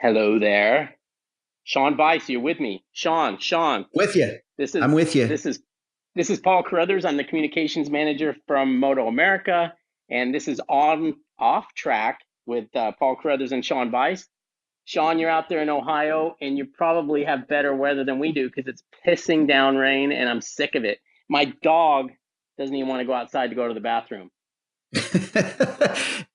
Hello there. Sean Bice, you're with me. Sean, With you. this I'm is with you. this is this is Paul Carruthers. I'm the communications manager from MotoAmerica, and this is on off track with Paul Carruthers and Sean Bice. Sean, you're out there in Ohio, and you probably have better weather than we do because it's pissing down rain, and I'm sick of it. My dog doesn't even want to go outside to go to the bathroom.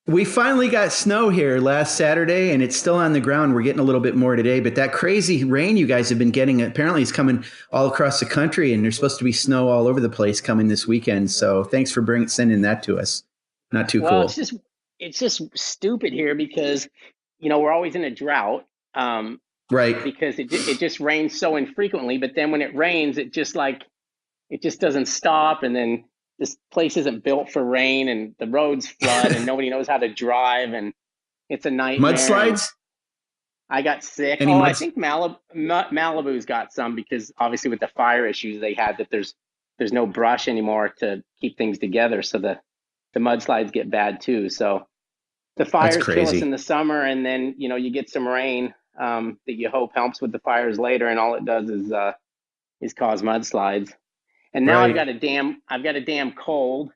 We finally got snow here last Saturday and it's still on the ground. We're getting a little bit more today, but that crazy rain you guys have been getting apparently is coming all across the country and there's supposed to be snow all over the place coming this weekend. So thanks for sending that to us. Not too Well, cool. it's just stupid here because we're always in a drought. Right. Because it just rains so infrequently. But then when it rains, it just doesn't stop, and then this place isn't built for rain, and the roads flood, and nobody knows how to drive, and it's a nightmare. And Mudslides? I got sick. Any Oh, I muds? think Malibu's got some because obviously with the fire issues they had, that there's no brush anymore to keep things together, so the mudslides get bad too. So the That's fires kill us in crazy. the summer, and then you get some rain that you hope helps with the fires later, and all it does is cause mudslides. And now Right. I've got a damn cold,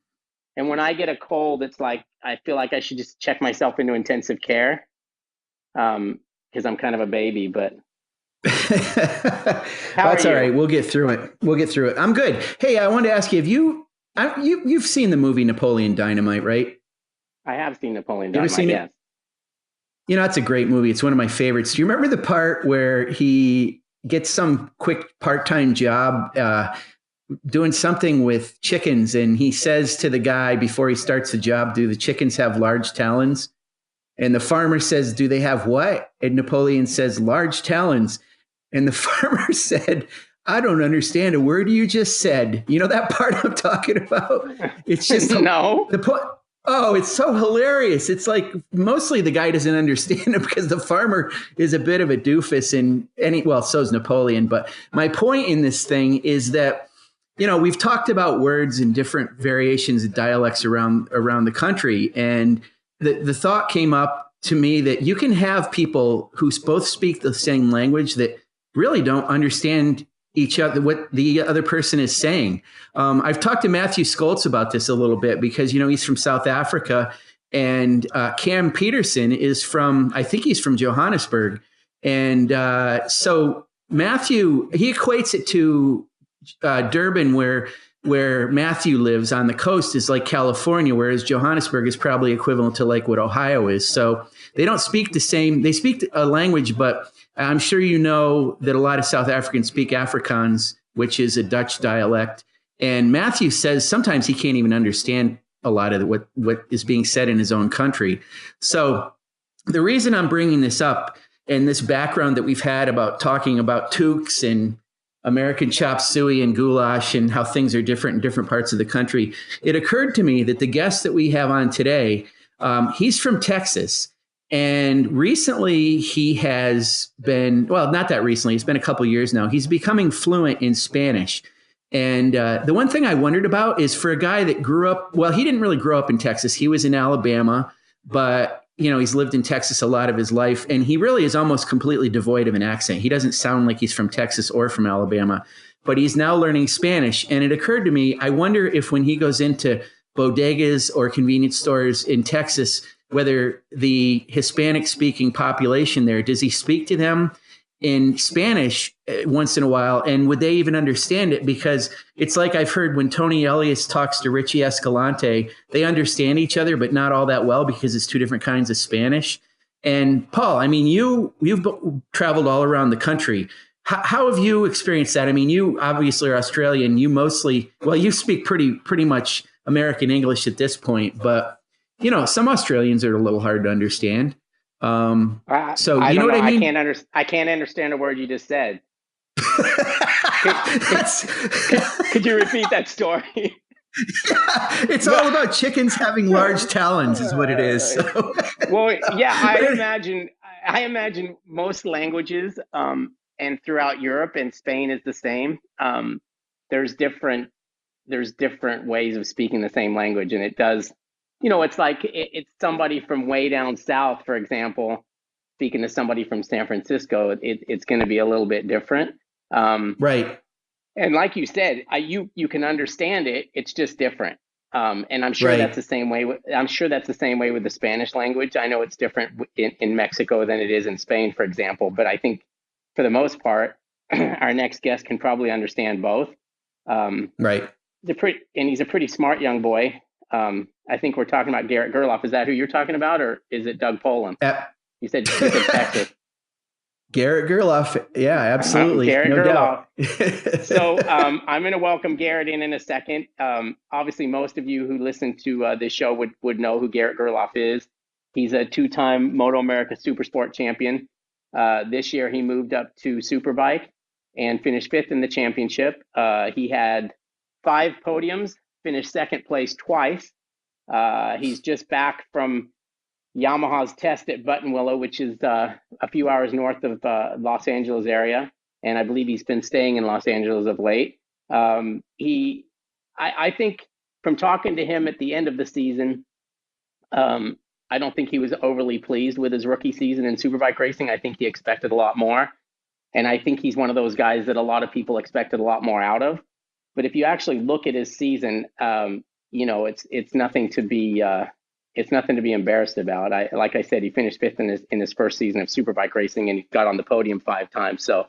and when I get a cold, it's like I feel like I should just check myself into intensive care because I'm kind of a baby. But how are That's all right. you? We'll get through it. We'll get through it. I'm good. Hey, I wanted to ask you, you've seen the movie Napoleon Dynamite, right? I have seen Napoleon You ever Dynamite, seen it? yes. You know, it's a great movie. It's one of my favorites. Do you remember the part where he gets some quick part-time job doing something with chickens, and he says to the guy before he starts the job, "Do the chickens have large talons?" And the farmer says, "Do they have what?" And Napoleon says, "Large talons." And the farmer said, "I don't understand a word you just said." You know that part I'm talking about? It's just No. the point. Oh, it's so hilarious. It's like mostly the guy doesn't understand it because the farmer is a bit of a doofus well, so is Napoleon. But my point in this thing is that, we've talked about words and different variations of dialects around the country. And the thought came up to me that you can have people who both speak the same language that really don't understand each other, what the other person is saying. I've talked to Matthew Skoltz about this a little bit because he's from South Africa, and Cam Peterson is I think he's from Johannesburg, and so Matthew, he equates it to Durban, where Matthew lives on the coast, is like California, whereas Johannesburg is probably equivalent to like what Ohio is. So they don't speak the same. They speak a language, but I'm sure you know that a lot of South Africans speak Afrikaans, which is a Dutch dialect. And Matthew says sometimes he can't even understand a lot of what is being said in his own country. So the reason I'm bringing this up and this background that we've had about talking about toques and American chop suey and goulash and how things are different in different parts of the country, it occurred to me that the guest that we have on today, he's from Texas. And recently he has been, well, not that recently, it's been a couple of years now, he's becoming fluent in Spanish. And the one thing I wondered about is for a guy that grew up, well, he didn't really grow up in Texas. He was in Alabama, but he's lived in Texas a lot of his life, and he really is almost completely devoid of an accent. He doesn't sound like he's from Texas or from Alabama, but he's now learning Spanish. And it occurred to me, I wonder if when he goes into bodegas or convenience stores in Texas, whether the Hispanic speaking population there, does he speak to them in Spanish once in a while, and would they even understand it? Because it's like I've heard when Tony Elias talks to Richie Escalante, they understand each other, but not all that well because it's two different kinds of Spanish. And Paul, I mean, you've traveled all around the country. How have you experienced that? I mean, you obviously are Australian. You mostly, well, you speak pretty much American English at this point, but some Australians are a little hard to understand. So I you know don't what know. I mean? I can't understand a word you just said. Could could That's could you repeat that story? it's all about chickens having large talons, is what it is. So, Well, yeah, but I imagine most languages, and throughout Europe and Spain is the same. There's different there's different ways of speaking the same language, and it does, it's like it's somebody from way down south, for example. speaking to somebody from San Francisco, it's going to be a little bit different. Right. And like you said, you can understand it. It's just different. And I'm sure that's Right. the same way. I'm sure that's the same way with the Spanish language. I know it's different in Mexico than it is in Spain, for example. But I think for the most part, our next guest can probably understand both. Right. And he's a pretty smart young boy. I think we're talking about Garrett Gerloff. Is that who you're talking about, or is it Doug Poland? You said Texas. Garrett Gerloff. Yeah, absolutely. Garrett No Gerloff. doubt. So I'm going to welcome Garrett in a second. Obviously, most of you who listen to this show would know who Garrett Gerloff is. He's a two-time MotoAmerica Supersport champion. This year, he moved up to Superbike and finished 5th in the championship. He had 5 podiums, finished 2nd place twice. He's just back from Yamaha's test at Buttonwillow, which is a few hours north of Los Angeles area. And I believe he's been staying in Los Angeles of late. I think from talking to him at the end of the season, I don't think he was overly pleased with his rookie season in Superbike racing. I think he expected a lot more. And I think he's one of those guys that a lot of people expected a lot more out of. But if you actually look at his season, it's nothing to be embarrassed about. Like I said, he finished 5th in his first season of Superbike racing, and he got on the podium 5 times. So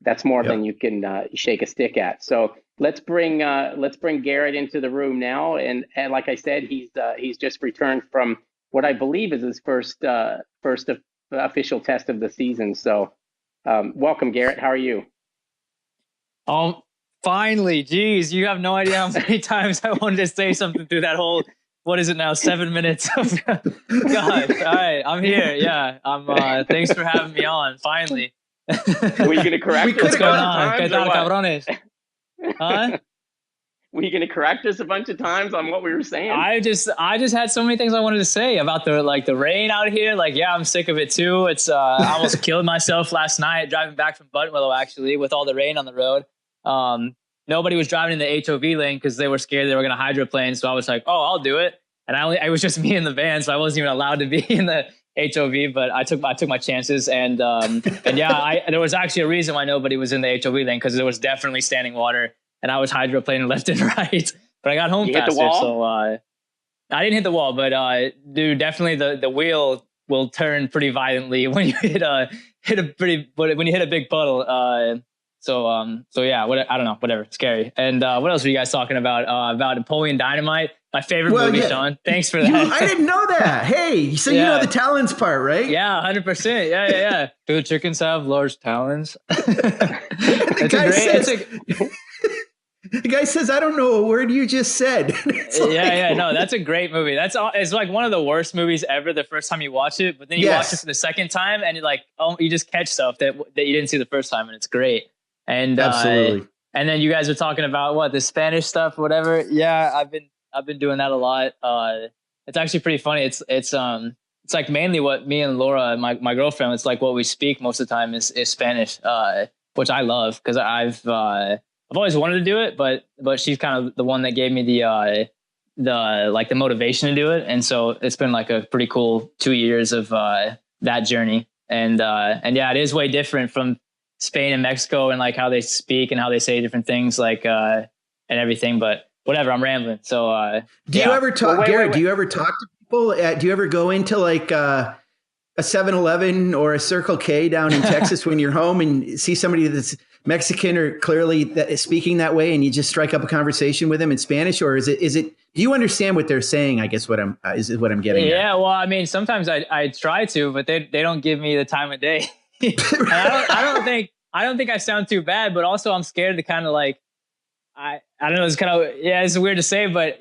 that's more than you can shake a stick at. So let's bring Garrett into the room now. And like I said, he's just returned from what I believe is his first official test of the season. So welcome, Garrett. How are you? Finally, geez, you have no idea how many times I wanted to say something through that whole, what is it now, 7 minutes of God. All right, I'm here. Yeah, thanks for having me on. Finally. Were you gonna correct us? What's going on? ¿Qué tal, cabrones? Huh? Were you gonna correct us a bunch of times on what we were saying? I just had so many things I wanted to say about the rain out here. Like, yeah, I'm sick of it too. It's I almost killed myself last night driving back from Buttonwillow, actually, with all the rain on the road. Nobody was driving in the HOV lane because they were scared they were going to hydroplane. So I was like, oh, I'll do it. And I was just me in the van, so I wasn't even allowed to be in the HOV, but I took my chances. And yeah, there was actually a reason why nobody was in the HOV lane, because there was definitely standing water and I was hydroplaning left and right, but I got home faster. So I didn't hit the wall, but dude, definitely the wheel will turn pretty violently when you hit a big puddle. So yeah, I don't know, whatever, scary. And what else were you guys talking about? About Napoleon Dynamite, my favorite movie, yeah. Sean. Thanks for that. I didn't know that. Hey, so you know the talons part, right? Yeah, 100%. Yeah. Do the chickens have large talons? The guy says, I don't know a word you just said. No, that's a great movie. It's like one of the worst movies ever the first time you watch it, but then you watch it for the second time and you're like, oh, you just catch stuff that you didn't see the first time, and it's great. And absolutely. And then you guys are talking about the Spanish stuff, whatever. Yeah, I've been doing that a lot. It's actually pretty funny. It's like mainly what me and Laura, my girlfriend, it's like what we speak most of the time is Spanish, which I love because I've always wanted to do it, but she's kind of the one that gave me the motivation to do it. And so it's been like a pretty cool 2 years of that journey. And yeah, it is way different from Spain and Mexico and like how they speak and how they say different things, like and everything. But whatever, I'm rambling. So do you ever talk, Garrett? Do you ever talk to people? Do you ever go into like a 7-Eleven or a Circle K down in Texas when you're home and see somebody that's Mexican or clearly that is speaking that way, and you just strike up a conversation with them in Spanish? Or is it do you understand what they're saying? I guess what I'm getting at. Yeah, well, I mean, sometimes I try to, but they don't give me the time of day. I don't think I sound too bad, but also I'm scared to kind of like, I don't know. It's kind of, it's weird to say, but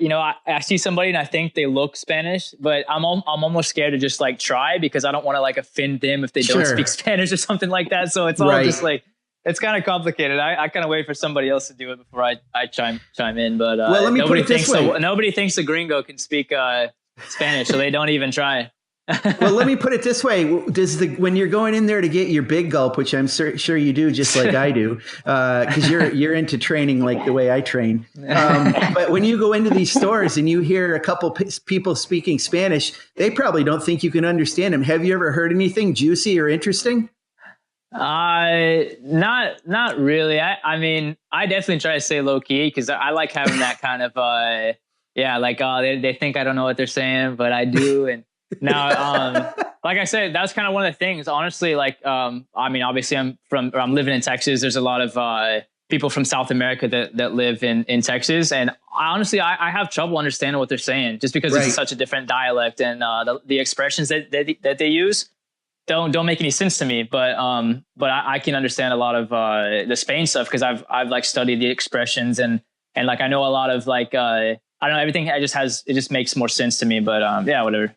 I see somebody and I think they look Spanish, but I'm almost scared to just like try, because I don't want to like offend them if they don't speak Spanish or something like that. So it's all just like, it's kind of complicated. I kind of wait for somebody else to do it before I chime in. But let me nobody put it this way. nobody thinks a gringo can speak Spanish, so they don't even try. Well, let me put it this way: when you're going in there to get your big gulp, which I'm sure you do, just like I do, because you're into training like the way I train. But when you go into these stores and you hear a couple people speaking Spanish, they probably don't think you can understand them. Have you ever heard anything juicy or interesting? Not really. I mean, I definitely try to stay low key because I like having that kind of they think I don't know what they're saying, but I do. And now, like I said, that's kind of one of the things, honestly, I mean, obviously I'm living in Texas. There's a lot of people from South America that live in Texas. And honestly, I have trouble understanding what they're saying just because it's such a different dialect, and the expressions that they use don't make any sense to me. But I can understand a lot of the Spain stuff because I've like studied the expressions and like I know a lot of like I don't know, everything it just makes more sense to me. But yeah, whatever.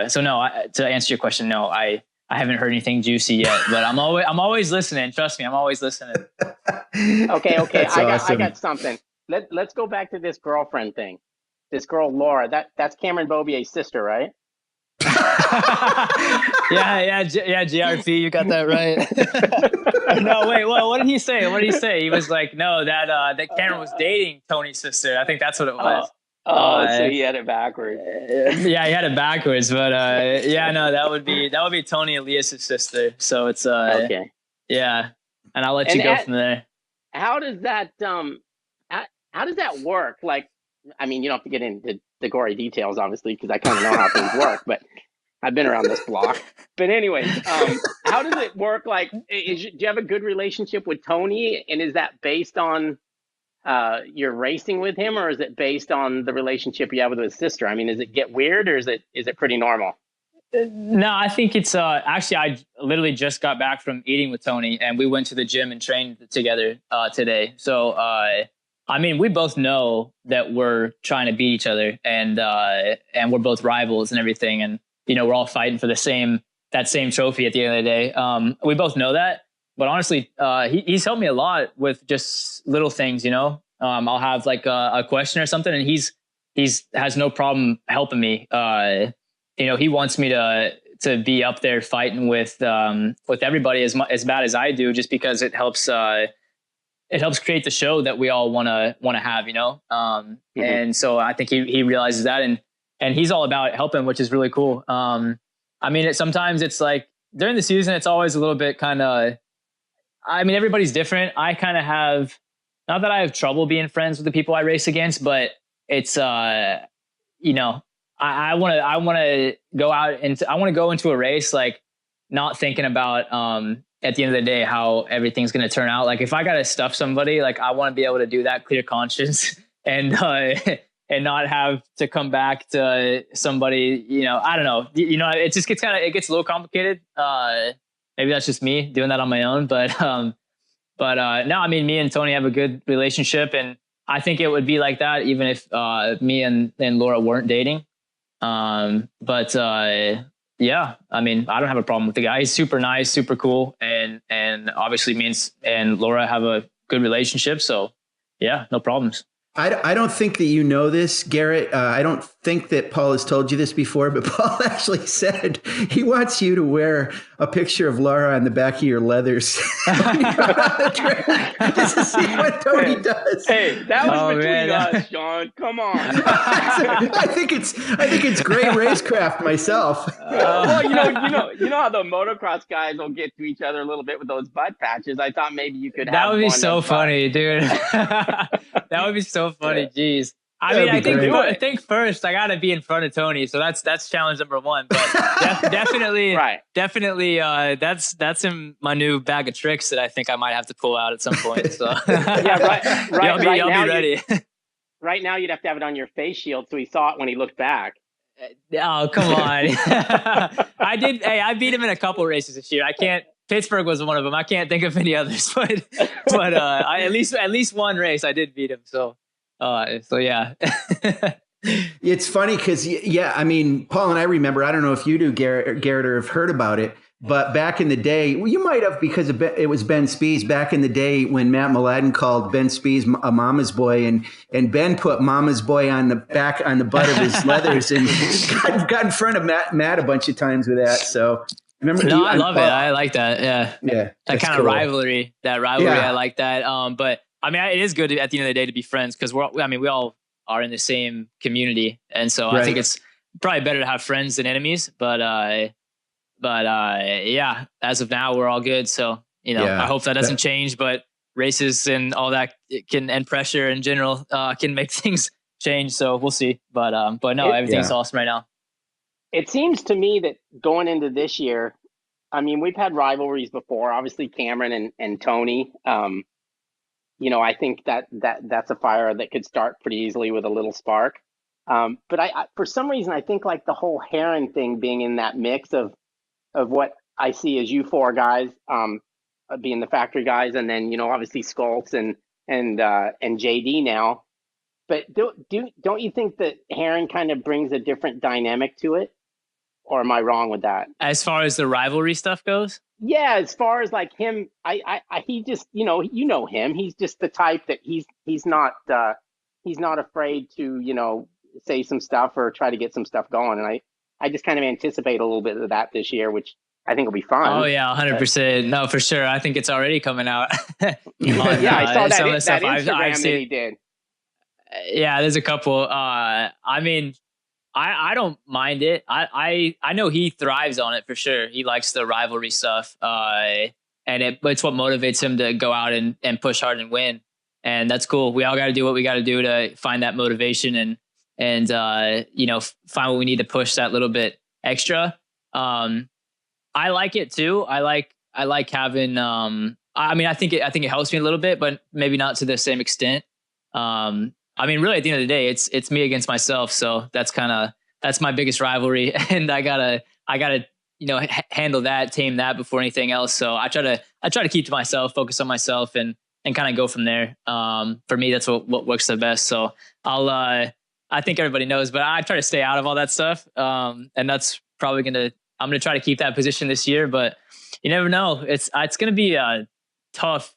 So no, to answer your question, no, I haven't heard anything juicy yet, but I'm always listening. Trust me, I'm always listening. Okay. Awesome. I got something. Let's go back to this girlfriend thing. This girl Laura, that's Cameron Bobier's sister, right? yeah, GRP, you got that right. No, wait, what did he say? He was like, no, that Cameron was dating Tony's sister. I think that's what it was. So he had it backwards. Yeah, he had it backwards, but yeah, no, that would be Tony Elias's sister. So it's okay. Yeah, and I'll let you go from there. How does that work? Like, I mean, you don't have to get into the gory details, obviously, because I kind of know how things work, but I've been around this block. But anyways, how does it work? Like, do you have a good relationship with Tony, and is that based on you're racing with him, or is it based on the relationship you have with his sister? I mean, does it get weird, or is it pretty normal? No, I think it's actually I literally just got back from eating with Tony, and we went to the gym and trained together today. So I mean, we both know that we're trying to beat each other, and we're both rivals and everything, and you know, we're all fighting for that same trophy at the end of the day. We both know that, but honestly, he's helped me a lot with just little things. You know, I'll have like a question or something, and he's has no problem helping me. You know, he wants me to be up there fighting with everybody as bad as I do, just because it helps create the show that we all want to have, you know? And so I think he realizes that, and he's all about helping, which is really cool. I mean, sometimes it's like during the season, it's always a little bit kind of, I mean, everybody's different. I kind of have, not that I have trouble being friends with the people I race against, but it's, you know, I want to go out and I want to go into a race, like not thinking about, at the end of the day, how everything's going to turn out. Like if I got to stuff somebody, like I want to be able to do that clear conscience and not have to come back to somebody, you know, I don't know, you know, it just gets it gets a little complicated. Maybe that's just me doing that on my own, but no, I mean, me and Tony have a good relationship, and I think it would be like that even if me and Laura weren't dating. Yeah, I mean, I don't have a problem with the guy. He's super nice, super cool. And obviously me and Laura have a good relationship. So yeah, no problems. I don't think that you know this, Garrett. I don't think that Paul has told you this before, but Paul actually said he wants you to wear a picture of Laura on the back of your leathers just to see what Tony does. Hey, that was between us, Sean. Come on. I think it's great racecraft myself. Well, you know how the motocross guys will get to each other a little bit with those butt patches. I thought maybe you could have. That would be so funny, dude. That would be so funny. Jeez. I mean, I think first I got to be in front of Tony. So that's challenge number one, but definitely, right. Definitely. That's in my new bag of tricks that I think I might have to pull out at some point. So yeah, right. I'll be ready. Right now you'd have to have it on your face shield so he saw it when he looked back. Oh, come on. I beat him in a couple races this year. Pittsburgh was one of them. I can't think of any others, but at least one race I did beat him. So yeah. It's funny because, yeah, I mean, Paul and I remember, I don't know if you do, Garrett, or have heard about it, But back in the day, well, you might have, because it was Ben Spies back in the day when Matt Mladen called Ben Spies a mama's boy, and Ben put mama's boy on the butt of his leathers and got in front of Matt a bunch of times with that. So remember? No, I love it. I like that. Yeah. Yeah. That kind of rivalry. Yeah. I like that. But I mean, it is good at the end of the day to be friends, because we all are in the same community. And so I think it's probably better to have friends than enemies, but yeah, as of now, we're all good. So, I hope that doesn't change, but races and all that and pressure in general, can make things change. So we'll see. But no, everything's awesome right now. It seems to me that going into this year, I mean, we've had rivalries before, obviously Cameron and Tony. I think that's a fire that could start pretty easily with a little spark. But I for some reason, I think like the whole Heron thing being in that mix of what I see as you four guys, being the factory guys, and then obviously Skulks and JD now. But don't you think that Heron kind of brings a different dynamic to it, or am I wrong with that? As far as the rivalry stuff goes, yeah. As far as like him, he just him. He's just the type that he's not afraid to say some stuff or try to get some stuff going, and I just kind of anticipate a little bit of that this year, which I think will be fun. Oh yeah, 100%. No, for sure. I think it's already coming out. I saw that Instagram that he did. Yeah, there's a couple. I mean, I don't mind it. I know he thrives on it for sure. He likes the rivalry stuff. And it's what motivates him to go out and push hard and win. And that's cool. We all got to do what we got to do to find that motivation and find what we need to push that little bit extra. I like it too. I like having, I mean, I think it helps me a little bit, but maybe not to the same extent. I mean, really at the end of the day, it's me against myself. So that's my biggest rivalry, and I gotta, handle that, tame that before anything else. So I try to keep to myself, focus on myself and kind of go from there. For me, that's what works the best. So I think everybody knows, but I try to stay out of all that stuff. And that's probably I'm going to try to keep that position this year, but you never know. It's going to be a tough,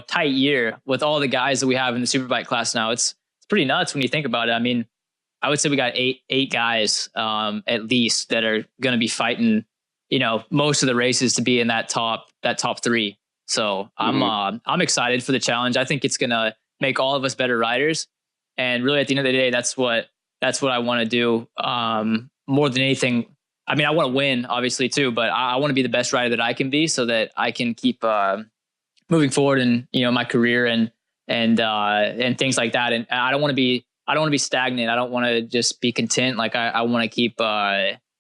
tight year with all the guys that we have in the Superbike class now. It's pretty nuts when you think about it. I mean, I would say we got eight guys, at least, that are going to be fighting, most of the races to be in that top three. So I'm excited for the challenge. I think it's going to make all of us better riders. And really, at the end of the day, that's what I want to do. More than anything, I mean, I want to win, obviously, too, but I want to be the best rider that I can be, so that I can keep moving forward in my career and things like that. And I don't want to be stagnant. I don't want to just be content. Like I want to keep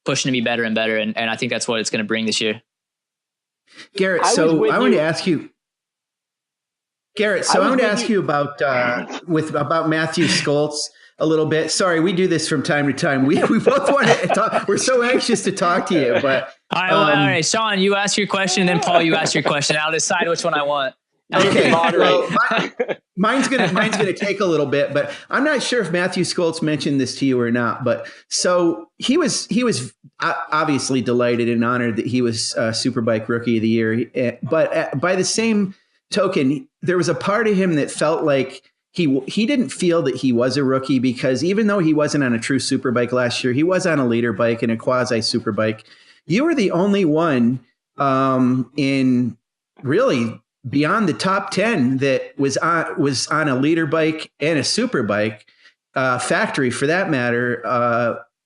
pushing to be better and better. And I think that's what it's going to bring this year. Garrett, so I want to ask you. Garrett, so I want to ask you about Matthew Skoltz a little bit. Sorry, we do this from time to time. We both want to talk. We're so anxious to talk to you, but all right, Sean, you ask your question, and then Paul, you ask your question. I'll decide which one I want. Okay, well, mine's gonna take a little bit, but I'm not sure if Matthew Skoltz mentioned this to you or not. But so he was obviously delighted and honored that he was Superbike Rookie of the Year. But by the same token, there was a part of him that felt like he didn't feel that he was a rookie, because even though he wasn't on a true Superbike last year, he was on a leader bike and a quasi Superbike. You were the only one in really beyond the top 10 that was on a leader bike and a Superbike, factory for that matter,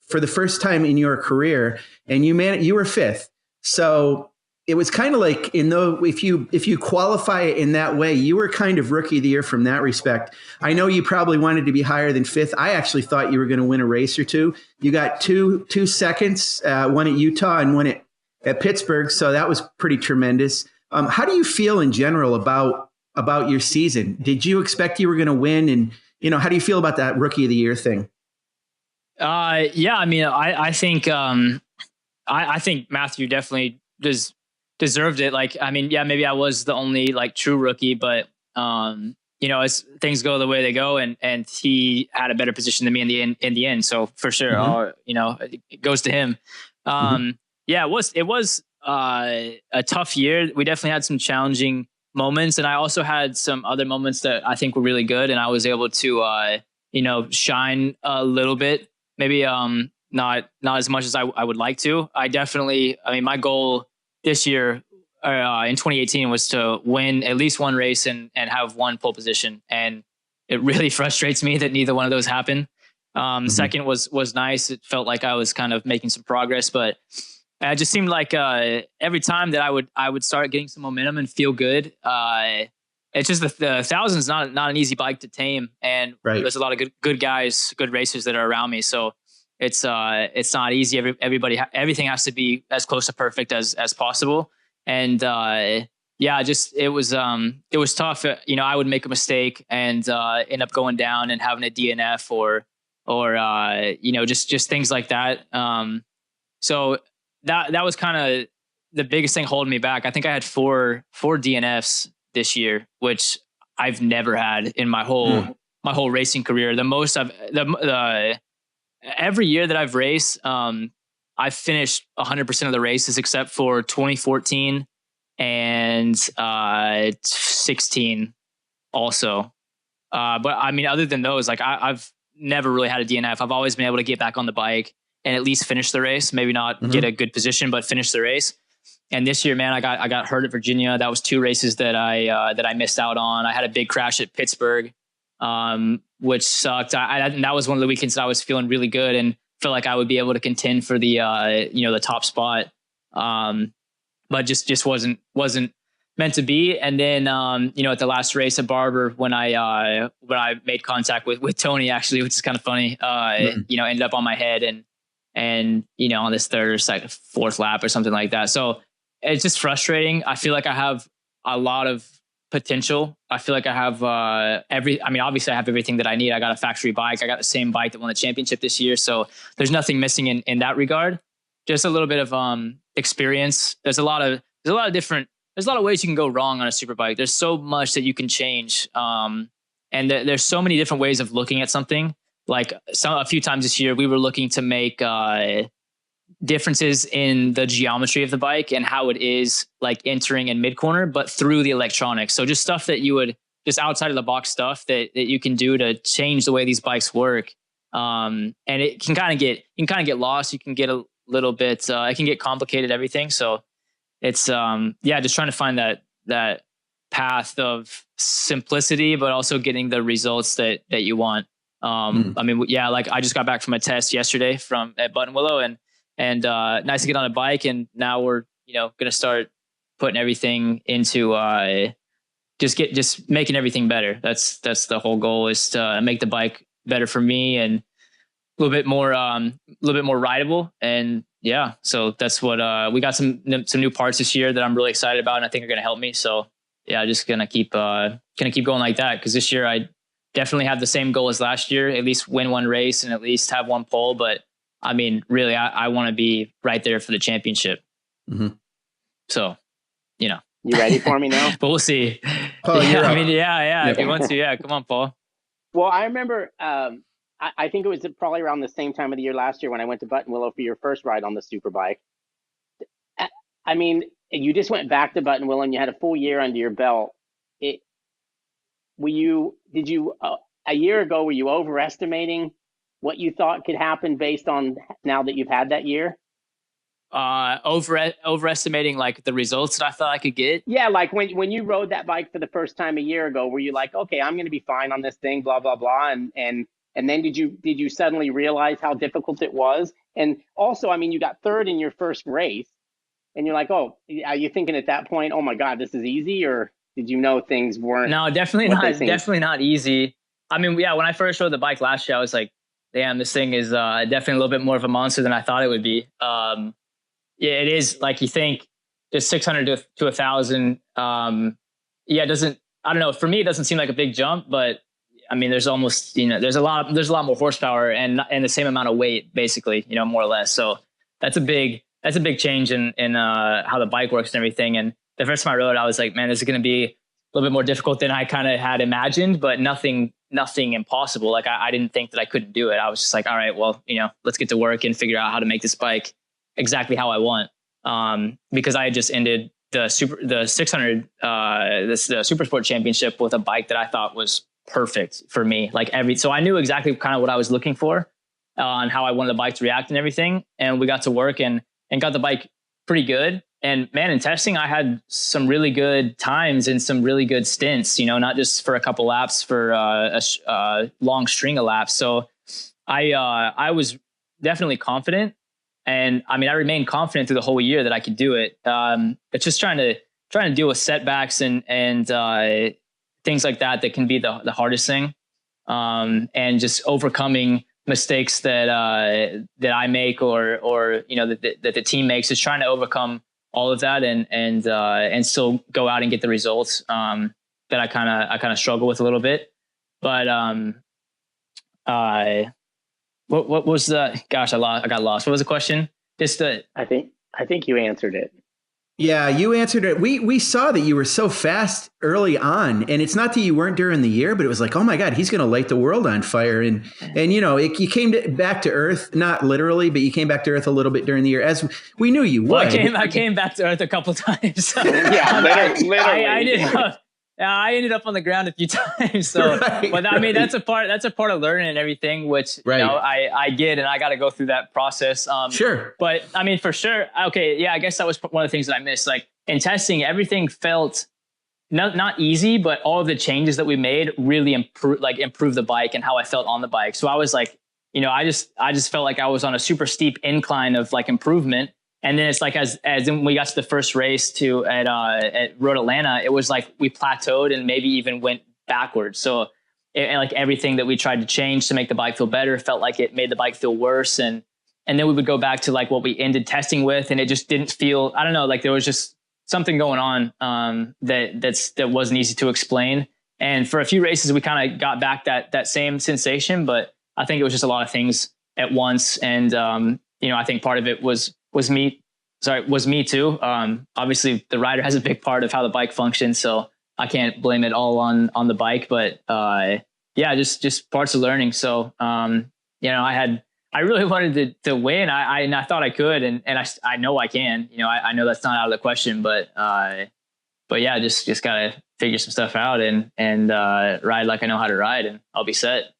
for the first time in your career, and you were fifth. So it was kind of like, if you qualify it in that way, you were kind of Rookie of the Year from that respect. I know you probably wanted to be higher than fifth. I actually thought you were going to win a race or two. You got two seconds, one at Utah and one at Pittsburgh. So that was pretty tremendous. How do you feel in general about your season? Did you expect you were going to win? And, how do you feel about that Rookie of the Year thing? Yeah, I mean, I think, I think Matthew definitely deserved it. Like, I mean, yeah, maybe I was the only true rookie, but, as things go the way they go, and he had a better position than me in the end. So for sure, it goes to him. Yeah, it was a tough year. We definitely had some challenging moments, and I also had some other moments that I think were really good, and I was able to shine a little bit. Maybe not as much as I would like to. I mean, my goal this year in 2018 was to win at least one race and have one pole position, and it really frustrates me that neither one of those happened. Second was nice. It felt like I was kind of making some progress, but it just seemed like every time that I would start getting some momentum and feel good. It's just the 1,000 is not an easy bike to tame, and there's a lot of good guys, good racers that are around me. So it's not easy. Everything has to be as close to perfect as possible. And it was tough. I would make a mistake and end up going down and having a DNF or just things like that. So that was kind of the biggest thing holding me back. I think I had four DNFs this year, which I've never had in my whole racing career. The most every year that I've raced, I've finished 100% of the races except for 2014 and 16 also. But I mean, other than those, like I've never really had a DNF. I've always been able to get back on the bike and at least finish the race. Maybe not get a good position, but finish the race. And this year, man, I got hurt at Virginia. That was 2 races that I missed out on. I had a big crash at Pittsburgh, which sucked. And that was one of the weekends that I was feeling really good and felt like I would be able to contend for the the top spot. But just wasn't meant to be. And then at the last race at Barber, when I made contact with Tony, actually, which is kind of funny, ended up on my head and on this third or second, fourth lap or something like that. So it's just frustrating. I feel like I have a lot of potential. I feel like I have obviously I have everything that I need. I got a factory bike. I got the same bike that won the championship this year. So there's nothing missing in that regard. Just a little bit of experience. There's a lot of ways you can go wrong on a superbike. There's so much that you can change. And there's so many different ways of looking at something. Like a few times this year, we were looking to make differences in the geometry of the bike and how it is like entering in mid corner, but through the electronics. So just stuff that you would just outside of the box stuff that you can do to change the way these bikes work. And it can kind of get lost. You can get a little bit, it can get complicated, everything. So it's, just trying to find that path of simplicity, but also getting the results that you want. I mean, like I just got back from a test yesterday at Button Willow and nice to get on a bike. And now we're, going to start putting everything into, just making everything better. That's the whole goal, is to make the bike better for me and a little bit more rideable. And yeah, so that's what, we got some new parts this year that I'm really excited about and I think are going to help me. So yeah, just going to keep going like that. 'Cause this year I definitely have the same goal as last year, at least win one race and at least have one pole. But I mean, really, I want to be right there for the championship. Mm-hmm. So, You ready for me now? But we'll see. Paul, yeah. If you want to, yeah. Come on, Paul. Well, I remember, I think it was probably around the same time of the year last year when I went to Button Willow for your first ride on the Superbike. I mean, you just went back to Button Willow and you had a full year under your belt. A year ago, were you overestimating what you thought could happen based on now that you've had that year? Overestimating like the results that I thought I could get. Yeah, like when you rode that bike for the first time a year ago, were you like, okay, I'm going to be fine on this thing, blah blah blah, and then did you suddenly realize how difficult it was? And also, I mean, you got third in your first race, and you're like, oh, are you thinking at that point, oh my God, this is easy, or did you know things weren't? No, definitely not. Definitely not easy. I mean, yeah, when I first rode the bike last year, I was like, damn, this thing is definitely a little bit more of a monster than I thought it would be. Yeah, it is, like you think, just 600 to 1,000. It doesn't, I don't know. For me, it doesn't seem like a big jump, but I mean, there's almost, there's a lot more horsepower and the same amount of weight, basically, more or less. So that's a big change in how the bike works and everything. And the first time I rode, I was like, man, this is going to be a little bit more difficult than I kind of had imagined, but nothing impossible. Like I didn't think that I couldn't do it. I was just like, all right, well, let's get to work and figure out how to make this bike exactly how I want. because I had just ended the 600, the Super Sport Championship with a bike that I thought was perfect for me. So I knew exactly kind of what I was looking for on how I wanted the bike to react and everything. And we got to work and got the bike pretty good. And man, in testing, I had some really good times and some really good stints, not just for a couple laps, for a long string of laps. So I was definitely confident. And I mean, I remained confident through the whole year that I could do it. It's just trying to deal with setbacks and things like that can be the hardest thing. And just overcoming mistakes that I make or that the team makes, is trying to overcome all of that and still go out and get the results that I kind of struggle with a little bit. But what was the, gosh, I got lost. What was the question? I think you answered it. Yeah, you answered it. We saw that you were so fast early on, and it's not that you weren't during the year, but it was like, oh my God, he's going to light the world on fire. And you came back to earth, not literally, but you came back to earth a little bit during the year, as we knew you would. Well, I came back to earth a couple times. Yeah, literally. I ended up on the ground a few times. So, right, but I mean, that's a part of learning and everything, which, I get, and I got to go through that process. Sure. But I mean, for sure. Okay. Yeah. I guess that was one of the things that I missed. Like in testing, everything felt not easy, but all of the changes that we made really improved the bike and how I felt on the bike. So I was like, I just felt like I was on a super steep incline of like improvement. And then it's like, as when we got to the first race at Road Atlanta, it was like we plateaued and maybe even went backwards. So like everything that we tried to change to make the bike feel better felt like it made the bike feel worse. And then we would go back to like what we ended testing with, and it just didn't feel, I don't know, like there was just something going on that wasn't easy to explain. And for a few races, we kind of got back that same sensation, but I think it was just a lot of things at once. And I think part of it was me too. Obviously the rider has a big part of how the bike functions, so I can't blame it all on the bike, but just parts of learning. So I really wanted to win. I thought I could, and I know I can. I know that's not out of the question, but yeah, just gotta figure some stuff out and ride like I know how to ride, and I'll be set.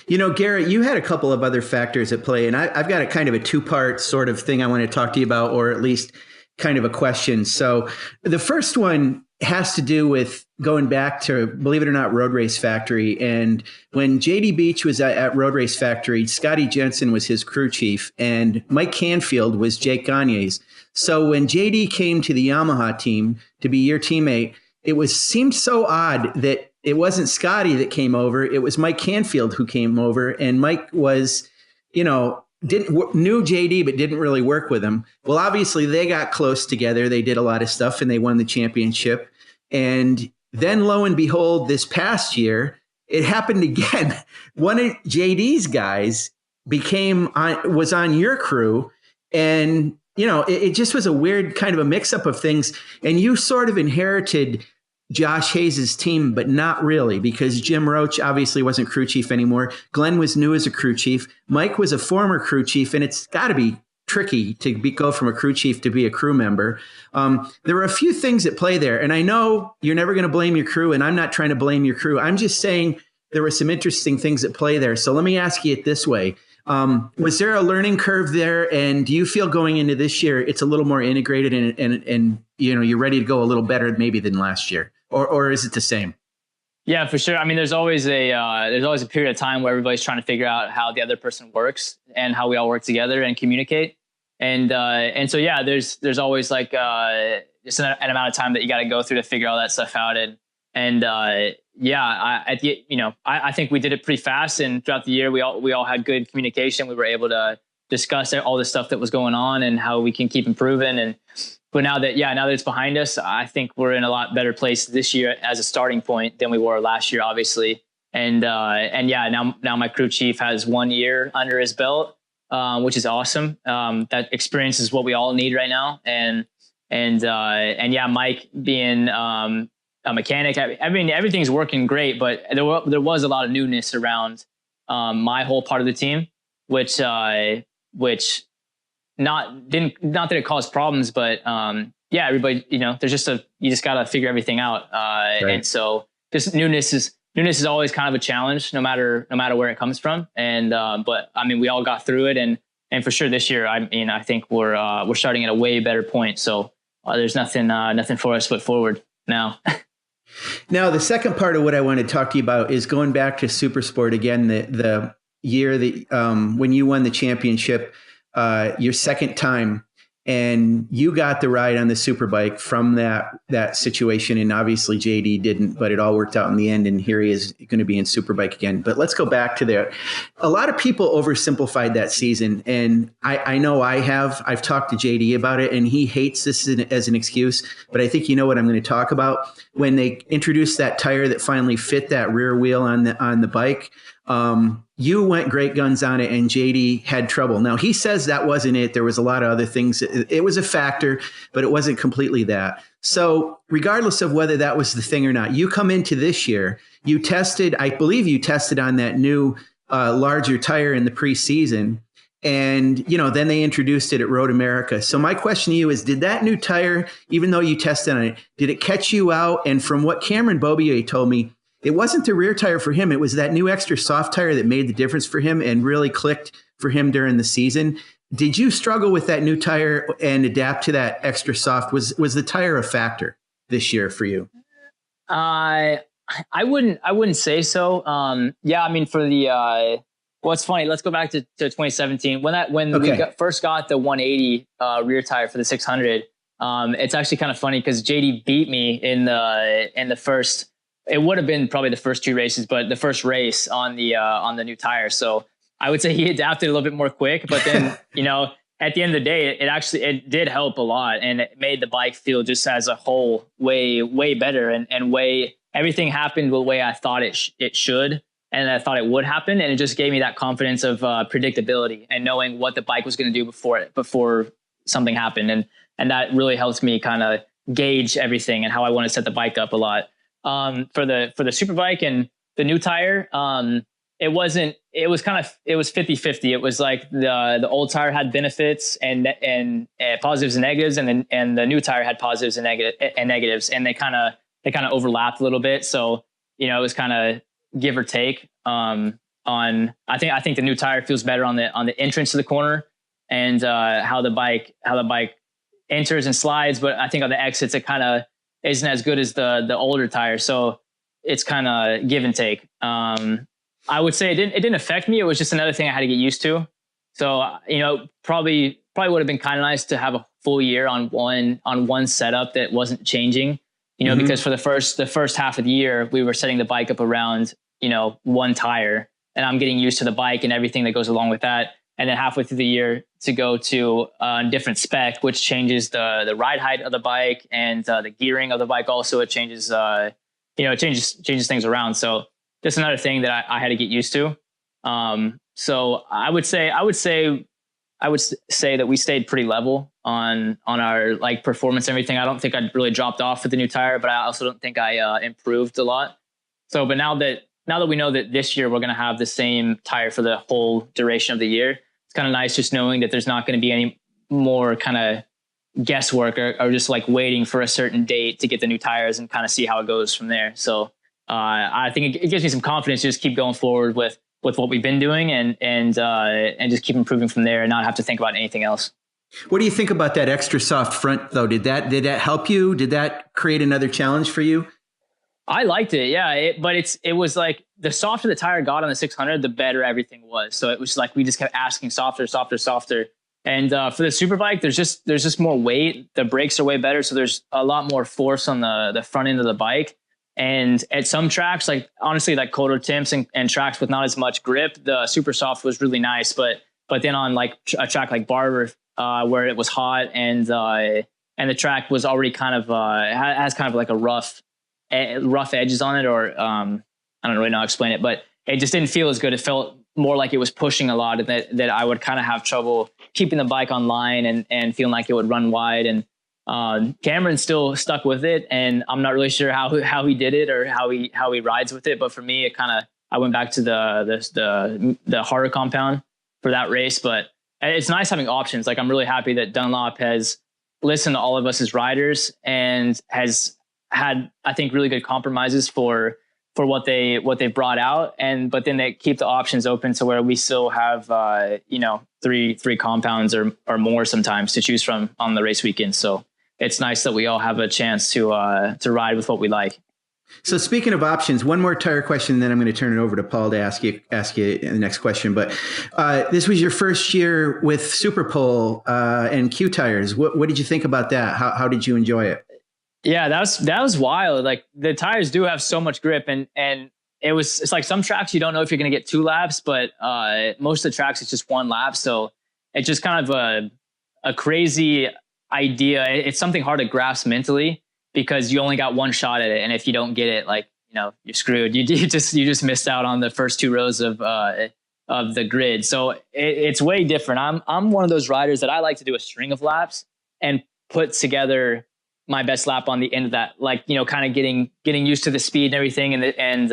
Garrett, you had a couple of other factors at play, and I've got a kind of a two-part sort of thing I want to talk to you about, or at least kind of a question. So the first one has to do with going back to, believe it or not, Road Race Factory. And when JD Beach was at Road Race Factory, Scotty Jensen was his crew chief, and Mike Canfield was Jake Gagne's. So when JD came to the Yamaha team to be your teammate, it seemed so odd that it wasn't Scotty that came over. It was Mike Canfield who came over, and Mike was, knew JD, but didn't really work with him. Well, obviously they got close together. They did a lot of stuff and they won the championship. And then lo and behold, this past year, it happened again. One of JD's guys was on your crew, and, it just was a weird kind of a mix up of things. And you sort of inherited Josh Hayes's team, but not really, because Jim Roach obviously wasn't crew chief anymore. Glenn was new as a crew chief. Mike was a former crew chief, and it's got to be tricky to go from a crew chief to be a crew member. There were a few things at play there, and I know you're never going to blame your crew, and I'm not trying to blame your crew. I'm just saying there were some interesting things at play there. So let me ask you it this way. Was there a learning curve there? And do you feel going into this year, it's a little more integrated and you're ready to go a little better maybe than last year? Or is it the same? Yeah, for sure. I mean, there's always a period of time where everybody's trying to figure out how the other person works and how we all work together and communicate. And so, yeah, there's always like just an amount of time that you got to go through to figure all that stuff out. I think we did it pretty fast, and throughout the year, we all had good communication. We were able to discuss all the stuff that was going on and how we can keep improving. But now that it's behind us, I think we're in a lot better place this year as a starting point than we were last year, obviously. Now my crew chief has 1 year under his belt, which is awesome. That experience is what we all need right now. Mike being a mechanic, I mean, everything's working great, but there was a lot of newness around my whole part of the team, which not that it caused problems, but yeah, everybody, there's you just got to figure everything out. Right. And so just newness is always kind of a challenge, no matter where it comes from. And but I mean, we all got through it, and for sure this year, I think we're starting at a way better point. So there's nothing for us but forward now. Now, the second part of what I want to talk to you about is going back to Supersport again. The year that when you won the championship, your second time, and you got the ride on the Superbike from that situation. And obviously JD didn't, but it all worked out in the end. And here he is going to be in Superbike again. But let's go back to there. A lot of people oversimplified that season. And I know I've talked to JD about it, and he hates this as an excuse, but I think you know what I'm going to talk about. When they introduced that tire that finally fit that rear wheel on the bike, you went great guns on it, and JD had trouble. Now, he says that wasn't it. There was a lot of other things. It was a factor, but it wasn't completely that. So regardless of whether that was the thing or not, you come into this year, I believe you tested on that new larger tire in the preseason. And, then they introduced it at MotoAmerica. So my question to you is, did that new tire, even though you tested on it, did it catch you out? And from what Cameron Bobier told me, it wasn't the rear tire for him. It was that new extra soft tire that made the difference for him and really clicked for him during the season. Did you struggle with that new tire and adapt to that extra soft? Was the tire a factor this year for you? I wouldn't say so. Yeah, I mean, for the well, it's funny. Let's go back to 2017 when we first got the 180 rear tire for the 600. It's actually kind of funny because JD beat me in the first. It would have been probably the first two races, but the first race on the new tire. So I would say he adapted a little bit more quick, but then, at the end of the day, it did help a lot, and it made the bike feel just as a whole way, way better, and everything happened the way I thought it should. And I thought it would happen. And it just gave me that confidence of predictability and knowing what the bike was going to do before something happened. And that really helps me kind of gauge everything and how I want to set the bike up a lot. For the Superbike and the new tire, it was 50-50. It was like the old tire had benefits and positives and negatives, and the new tire had positives and negatives, and they kind of overlapped a little bit. So, it was kind of give or take. I think the new tire feels better on the entrance to the corner and how the bike enters and slides, but I think on the exits it kind of isn't as good as the older tire. So it's kind of give and take. I would say it didn't affect me. It was just another thing I had to get used to. So, probably would have been kind of nice to have a full year on one setup that wasn't changing, because for the first half of the year, we were setting the bike up around, one tire, and I'm getting used to the bike and everything that goes along with that. And then halfway through the year to go to a different spec, which changes the ride height of the bike and the gearing of the bike. Also, it changes, it changes things around. So just another thing that I had to get used to. So I would say that we stayed pretty level on our performance and everything. I don't think I really dropped off with the new tire, but I also don't think I improved a lot. So, but now that we know that this year we're going to have the same tire for the whole duration of the year, it's kind of nice just knowing that there's not going to be any more kind of guesswork or just waiting for a certain date to get the new tires and kind of see how it goes from there. So I think it gives me some confidence to just keep going forward with what we've been doing and just keep improving from there and not have to think about anything else. What do you think about that extra soft front though? Did that help you? Did that create another challenge for you? I liked it. Yeah. It was the softer the tire got on the 600, the better everything was. So it was we just kept asking softer, softer, softer. And for the Superbike, there's just more weight. The brakes are way better. So there's a lot more force on the front end of the bike. And at some tracks, honestly, Coto Temps and tracks with not as much grip, the super soft was really nice. But then on a track like Barber, where it was hot and the track was already kind of has kind of a rough edges on it, or I don't really know how to explain it, but it just didn't feel as good. It felt more like it was pushing a lot, and that I would kind of have trouble keeping the bike on line and feeling like it would run wide. And Cameron still stuck with it, and I'm not really sure how he did it or how he rides with it. But for me, I went back to the harder compound for that race. But it's nice having options. Like I'm really happy that Dunlop has listened to all of us as riders and has had, I think, really good compromises for what they brought out. But then they keep the options open to where we still have, three compounds or more sometimes to choose from on the race weekend. So it's nice that we all have a chance to ride with what we like. So speaking of options, one more tire question, and then I'm going to turn it over to Paul to ask you the next question. But this was your first year with Superpole and Q tires. What did you think about that? How did you enjoy it? Yeah, that was wild. Like the tires do have so much grip, and it's like some tracks you don't know if you're going to get 2 laps, but most of the tracks it's just 1 lap. So it's just kind of a crazy idea. It's something hard to grasp mentally, because you only got 1 shot at it, and if you don't get it, like, you're screwed. You just missed out on the first 2 rows of the grid. So it's way different. I'm one of those riders that I like to do a string of laps and put together my best lap on the end of that. Like, kind of getting used to the speed and everything, and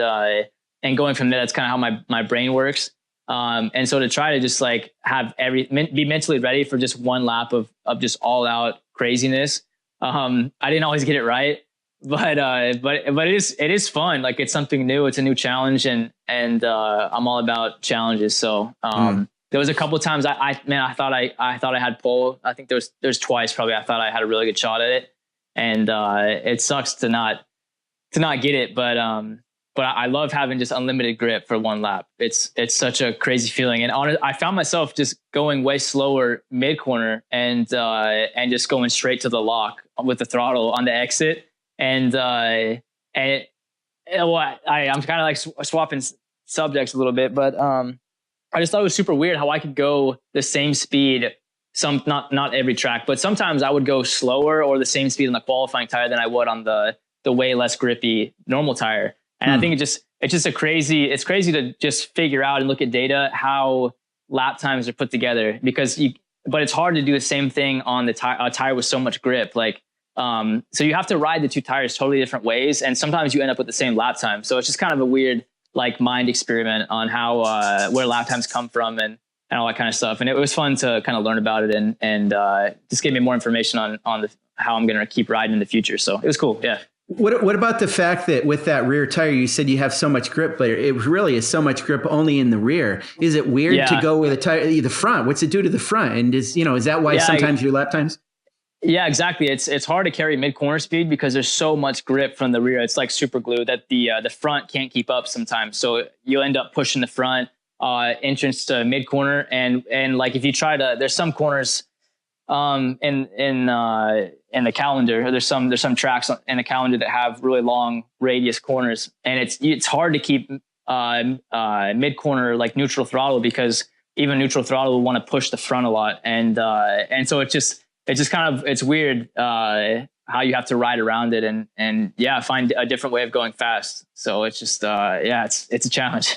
going from there. That's kind of how my brain works. And so to try to just like be mentally ready for just 1 lap of just all out craziness. I didn't always get it right, but it is fun. Like it's something new. It's a new challenge, and I'm all about challenges. So, there was a couple of times I thought I had pole. I think there's twice probably I thought I had a really good shot at it, and it sucks to not get it. But I love having just unlimited grip for 1 lap. It's such a crazy feeling. And I found myself just going way slower mid corner and just going straight to the lock with the throttle on the exit. And I'm kind of like swapping subjects a little bit, but I just thought it was super weird how I could go the same speed. Not every track, but sometimes I would go slower or the same speed on the qualifying tire than I would on the way less grippy normal tire. And I think it's crazy to just figure out and look at data how lap times are put together, but it's hard to do the same thing on the tire with so much grip. Like, so you have to ride the 2 tires totally different ways. And sometimes you end up with the same lap time. So it's just kind of a weird, like, mind experiment on how, where lap times come from and all that kind of stuff. And it was fun to kind of learn about it and just give me more information on how I'm going to keep riding in the future. So it was cool. Yeah. What about the fact that with that rear tire, you said you have so much grip, but it really is so much grip only in the rear. Is it weird to go with a tire, the front? What's it do to the front? And is that why sometimes your lap times? Yeah, exactly. It's hard to carry mid corner speed because there's so much grip from the rear. It's like super glue that the front can't keep up sometimes. So you end up pushing the front entrance to mid corner. And like, if you try to, there's some corners in the calendar, there's some tracks in the calendar that have really long radius corners, and it's hard to keep mid corner like neutral throttle, because even neutral throttle will want to push the front a lot, and so it's just kind of, it's weird how you have to ride around it and find a different way of going fast. So it's just it's a challenge.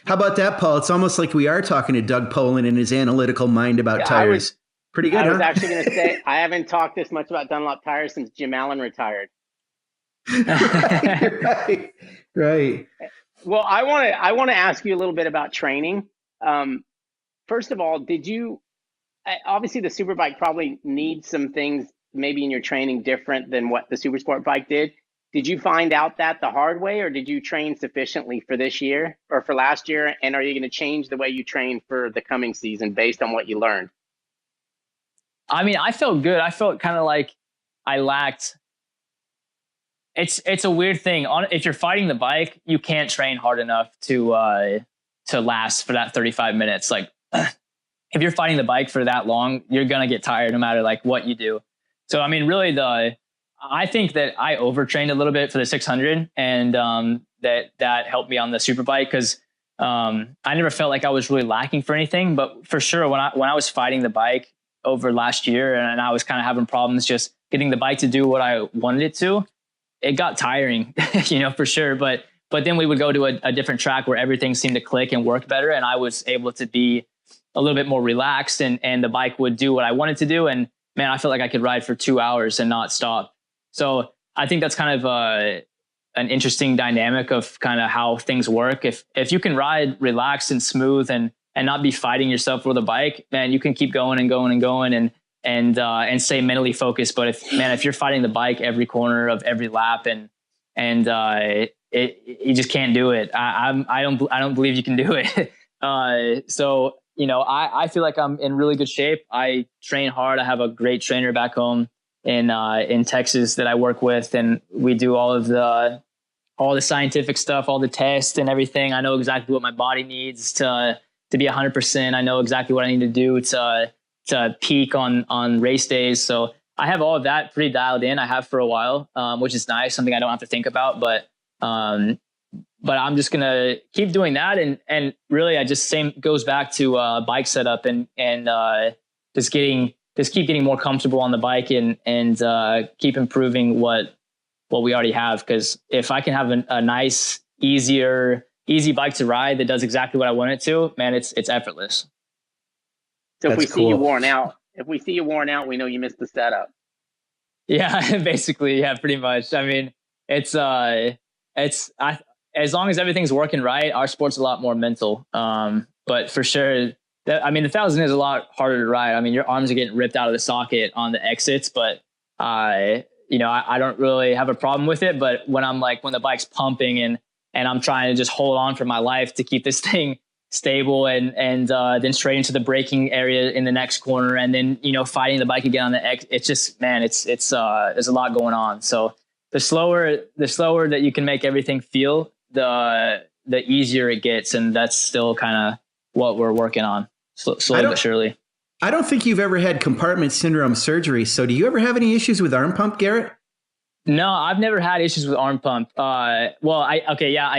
How about that, Paul? It's almost like we are talking to Doug Poland and his analytical mind about tires. Pretty good. I was actually going to say, I haven't talked this much about Dunlop tires since Jim Allen retired. Right. Well, I want to ask you a little bit about training. First of all, obviously the Superbike probably needs some things maybe in your training different than what the Supersport bike did. Did you find out that the hard way, or did you train sufficiently for this year or for last year? And are you going to change the way you train for the coming season based on what you learned? I mean, I felt good. I felt kind of like I lacked. It's a weird thing. If you're fighting the bike, you can't train hard enough to last for that 35 minutes. Like, if you're fighting the bike for that long, you're gonna get tired no matter like what you do. So I mean, really, I think that I overtrained a little bit for the 600, and that helped me on the Superbike, because I never felt like I was really lacking for anything. But for sure, when I was fighting the bike over last year, and I was kind of having problems just getting the bike to do what I wanted it to, it got tiring, for sure. But then we would go to a different track where everything seemed to click and work better, and I was able to be a little bit more relaxed, and the bike would do what I wanted to do. And man, I felt like I could ride for 2 hours and not stop. So I think that's kind of an interesting dynamic of kind of how things work. If you can ride relaxed and smooth and and not be fighting yourself with a bike, man, you can keep going and going and going and stay mentally focused. But if you're fighting the bike every corner of every lap and you just can't do it. I don't believe you can do it. So, I feel like I'm in really good shape. I train hard. I have a great trainer back home in Texas that I work with, and we do all the scientific stuff, all the tests and everything. I know exactly what my body needs to be 100%. I know exactly what I need to do to peak on race days. So I have all of that pretty dialed in. I have for a while, which is nice, something I don't have to think about, but I'm just going to keep doing that. And really, I just same goes back to bike setup and just keep getting more comfortable on the bike and keep improving what we already have. Because if I can have a nice, easy bike to ride that does exactly what I want it to, man, it's effortless. So if we see you worn out, we know you missed the setup. Yeah, basically. Yeah, pretty much. I mean, as long as everything's working right, our sport's a lot more mental. But for sure, the 1000 is a lot harder to ride. I mean, your arms are getting ripped out of the socket on the exits, but I don't really have a problem with it. But when the bike's pumping and I'm trying to just hold on for my life to keep this thing stable and then straight into the braking area in the next corner, and then fighting the bike again on the X, it's just, man, it's there's a lot going on. So the slower that you can make everything feel, the easier it gets, and that's still kind of what we're working on, slowly but surely. I don't think you've ever had compartment syndrome surgery. So do you ever have any issues with arm pump, Garrett? No, I've never had issues with arm pump. I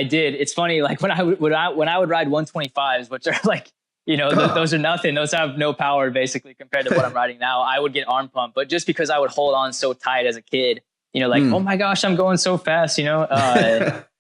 did. It's funny, like when I would ride 125s, which are like, those are nothing. Those have no power basically compared to what I'm riding now. I would get arm pump, but just because I would hold on so tight as a kid, oh my gosh, I'm going so fast, and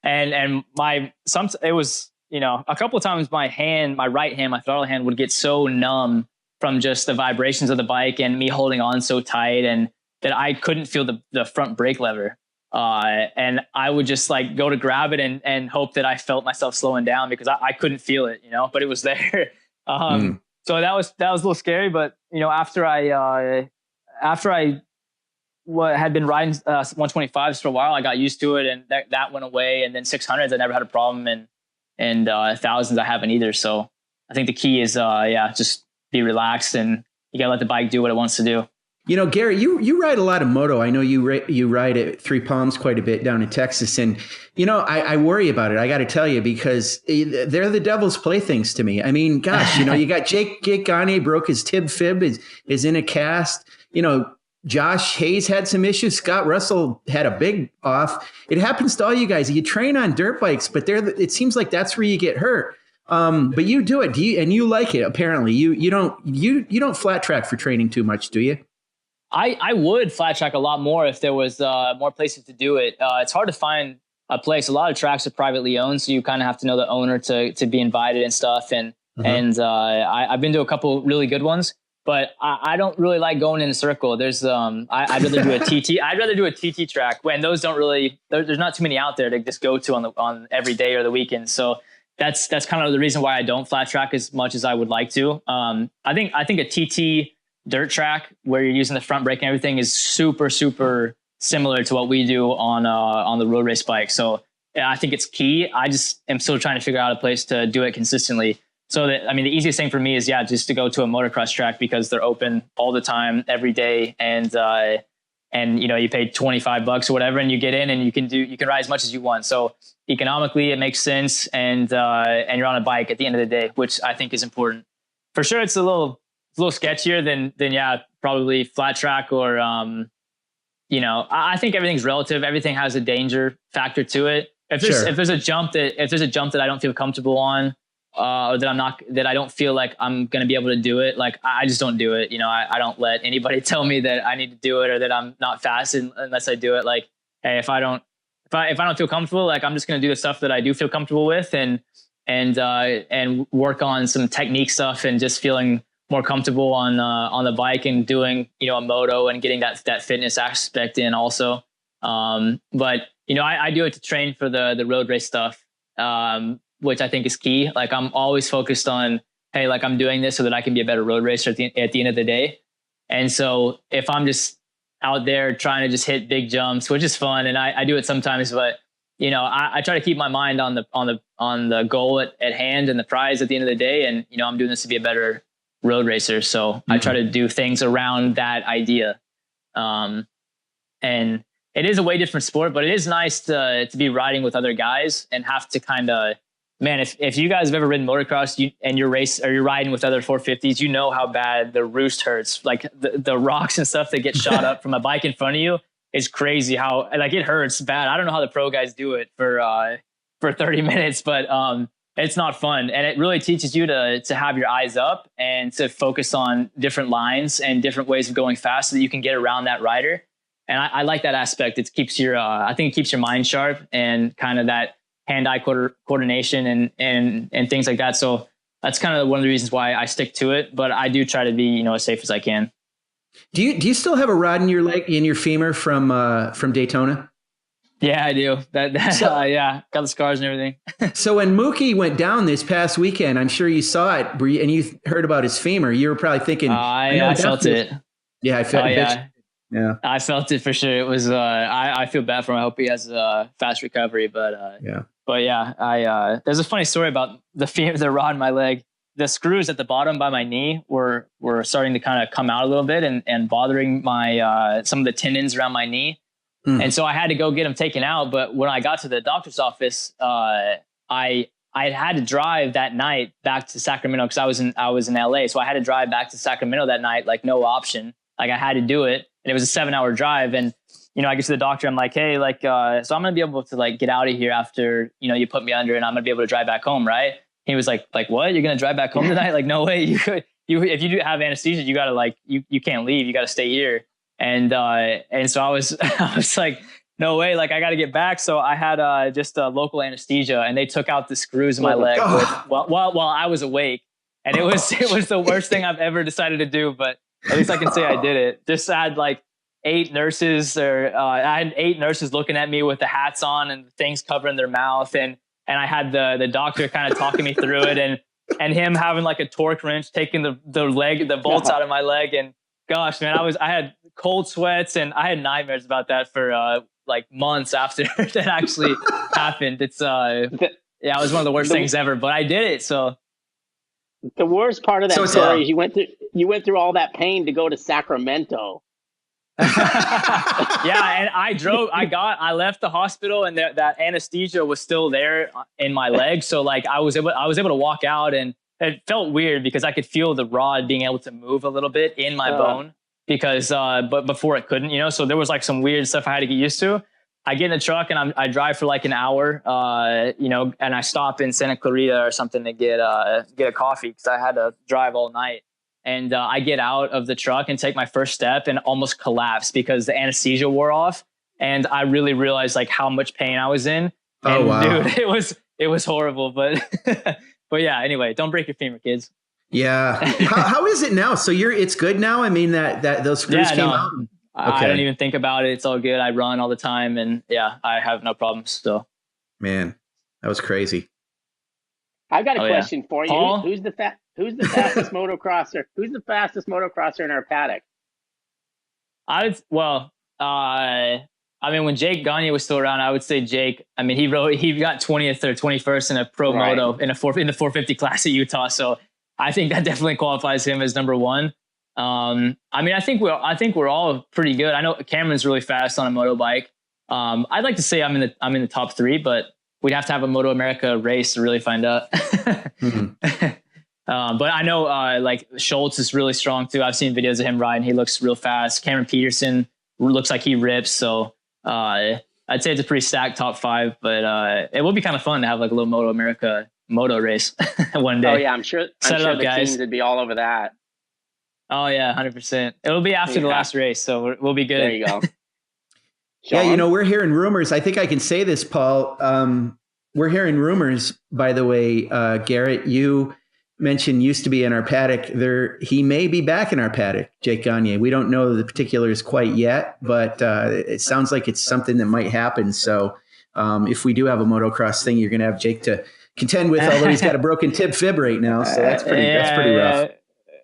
it was, a couple of times my right hand, my throttle hand would get so numb from just the vibrations of the bike and me holding on so tight, and that I couldn't feel the front brake lever. And I would just like go to grab it and hope that I felt myself slowing down because I couldn't feel it, but it was there. So that was a little scary, but after I had been riding 125s for a while, I got used to it, and that went away. And then 600s, I never had a problem, and 1000s I haven't either. So I think the key is, just be relaxed, and you gotta let the bike do what it wants to do. Garrett, you ride a lot of moto. I know you ride at Three Palms quite a bit down in Texas. And, I worry about it. I got to tell you, because they're the devil's playthings to me. I mean, gosh, you got Jake Gagne broke his tib fib, is in a cast. Josh Hayes had some issues. Scott Russell had a big off. It happens to all you guys. You train on dirt bikes, but it seems like that's where you get hurt. But you do it. And you like it, apparently. You don't flat track for training too much, do you? I would flat track a lot more if there was more places to do it. It's hard to find a place. A lot of tracks are privately owned, so you kind of have to know the owner to be invited and stuff. And I've been to a couple really good ones, but I don't really like going in a circle. There's I'd rather do a TT. I'd rather do a TT track when those don't really. There's not too many out there to just go to on every day or the weekend. So that's kind of the reason why I don't flat track as much as I would like to. I think a TT dirt track where you're using the front brake and everything is super, super similar to what we do on the road race bike. So yeah, I think it's key. I just am still trying to figure out a place to do it consistently. So that, the easiest thing for me is just to go to a motocross track because they're open all the time, every day. And you pay $25 or whatever, and you get in and you can ride as much as you want. So economically it makes sense. And you're on a bike at the end of the day, which I think is important. For sure. It's a little sketchier than probably flat track or, I think everything's relative. Everything has a danger factor to it. If there's a jump that I don't feel comfortable on, or that I don't feel like I'm going to be able to do it, like I just don't do it. I don't let anybody tell me that I need to do it or that I'm not fast unless I do it. Like, hey, if I don't feel comfortable, like I'm just going to do the stuff that I do feel comfortable with and work on some technique stuff and just feeling more comfortable on the bike and doing, a moto and getting that fitness aspect in also. But I do it to train for the road race stuff, which I think is key. Like I'm always focused on hey, like I'm doing this so that I can be a better road racer at the end of the day. And so if I'm just out there trying to just hit big jumps, which is fun, and I do it sometimes, but I try to keep my mind on the goal at hand and the prize at the end of the day. And I'm doing this to be a better road racer, so I try to do things around that idea. And it is a way different sport, but it is nice to be riding with other guys and have to kind of, man, if you guys have ever ridden motocross and you're riding with other 450s, you know how bad the roost hurts. Like the rocks and stuff that get shot up from a bike in front of you is crazy. How like it hurts bad. I don't know how the pro guys do it for 30 minutes, but it's not fun. And it really teaches you to have your eyes up and to focus on different lines and different ways of going fast so that you can get around that rider. And I like that aspect. It keeps I think it keeps your mind sharp and kind of that hand-eye coordination and things like that. So that's kind of one of the reasons why I stick to it. But I do try to be, as safe as I can. Do you still have a rod in your leg, in your femur from Daytona? Yeah, I do. Yeah, got the scars and everything. So when Mookie went down this past weekend, I'm sure you saw it, and you heard about his femur. You were probably thinking, I felt it. Yeah, I felt it. Yeah, I felt it for sure. It was. I feel bad for him. I hope he has a fast recovery. But yeah. But yeah, there's a funny story about the rod in my leg. The screws at the bottom by my knee were starting to kind of come out a little bit and bothering my some of the tendons around my knee. And so I had to go get them taken out. But when I got to the doctor's office, I had to drive that night back to Sacramento because I was in LA. So I had to drive back to Sacramento that night, like no option. Like I had to do it. And it was a 7-hour drive. And, I get to the doctor. I'm like, hey, like, so I'm going to be able to like get out of here after, you put me under and I'm going to be able to drive back home. Right. He was like, what? You're going to drive back home tonight? Like, no way. If you do have anesthesia, you got to like, you can't leave. You got to stay here. And so I was like, no way. Like I got to get back. So I had just a local anesthesia and they took out the screws in my leg while I was awake. And it was the worst thing I've ever decided to do, but at least I can say I did it. Just I had like 8 nurses I had 8 nurses looking at me with the hats on and things covering their mouth. And I had the doctor kind of talking me through it and him having like a torque wrench, taking the bolts out of my leg. And gosh, man, I had cold sweats and I had nightmares about that for like months after that actually happened. It was one of the worst things ever, but I did it. So the worst part of that story is you went through all that pain to go to Sacramento. Yeah, and I left the hospital and that anesthesia was still there in my leg. So like I was able to walk out and it felt weird because I could feel the rod being able to move a little bit in my bone because but before it couldn't, so there was like some weird stuff I had to get used to. I get in the truck and I drive for like an hour, and I stop in Santa Clarita or something to get a coffee because I had to drive all night. And I get out of the truck and take my first step and almost collapse because the anesthesia wore off. And I really realized like how much pain I was in. And, wow. Dude, it was horrible. But but yeah, anyway, don't break your femur, kids. Yeah. How is it now? So it's good now? I mean, that those screws came out? Okay. I don't even think about it. It's all good. I run all the time and yeah, I have no problems still. Man, that was crazy. I've got a question for you. Paul? Who's the fastest motocrosser? Who's the fastest motocrosser in our paddock? When Jake Gagne was still around, I would say Jake. I mean, he got 20th or 21st in a pro moto in the 450 class at Utah. So I think that definitely qualifies him as number one. I think we're all pretty good. I know Cameron's really fast on a motorbike. I'd like to say I'm in the top 3, but we'd have to have a MotoAmerica race to really find out. Mm-hmm. But I know like Schultz is really strong too. I've seen videos of him riding. He looks real fast. Cameron Peterson looks like he rips. So I'd say it's a pretty stacked top 5, but it will be kind of fun to have like a little MotoAmerica moto race one day. Oh yeah, I'm sure the teams would be all over that. Oh yeah, 100%. It'll be after the last race, so we'll be good. There you go. Yeah, we're hearing rumors. I think I can say this, Paul. We're hearing rumors, by the way, Garrett, you mentioned used to be in our paddock. He may be back in our paddock, Jake Gagne. We don't know the particulars quite yet, but it sounds like it's something that might happen. So if we do have a motocross thing, you're going to have Jake to contend with, although he's got a broken tib fib right now. So that's pretty rough.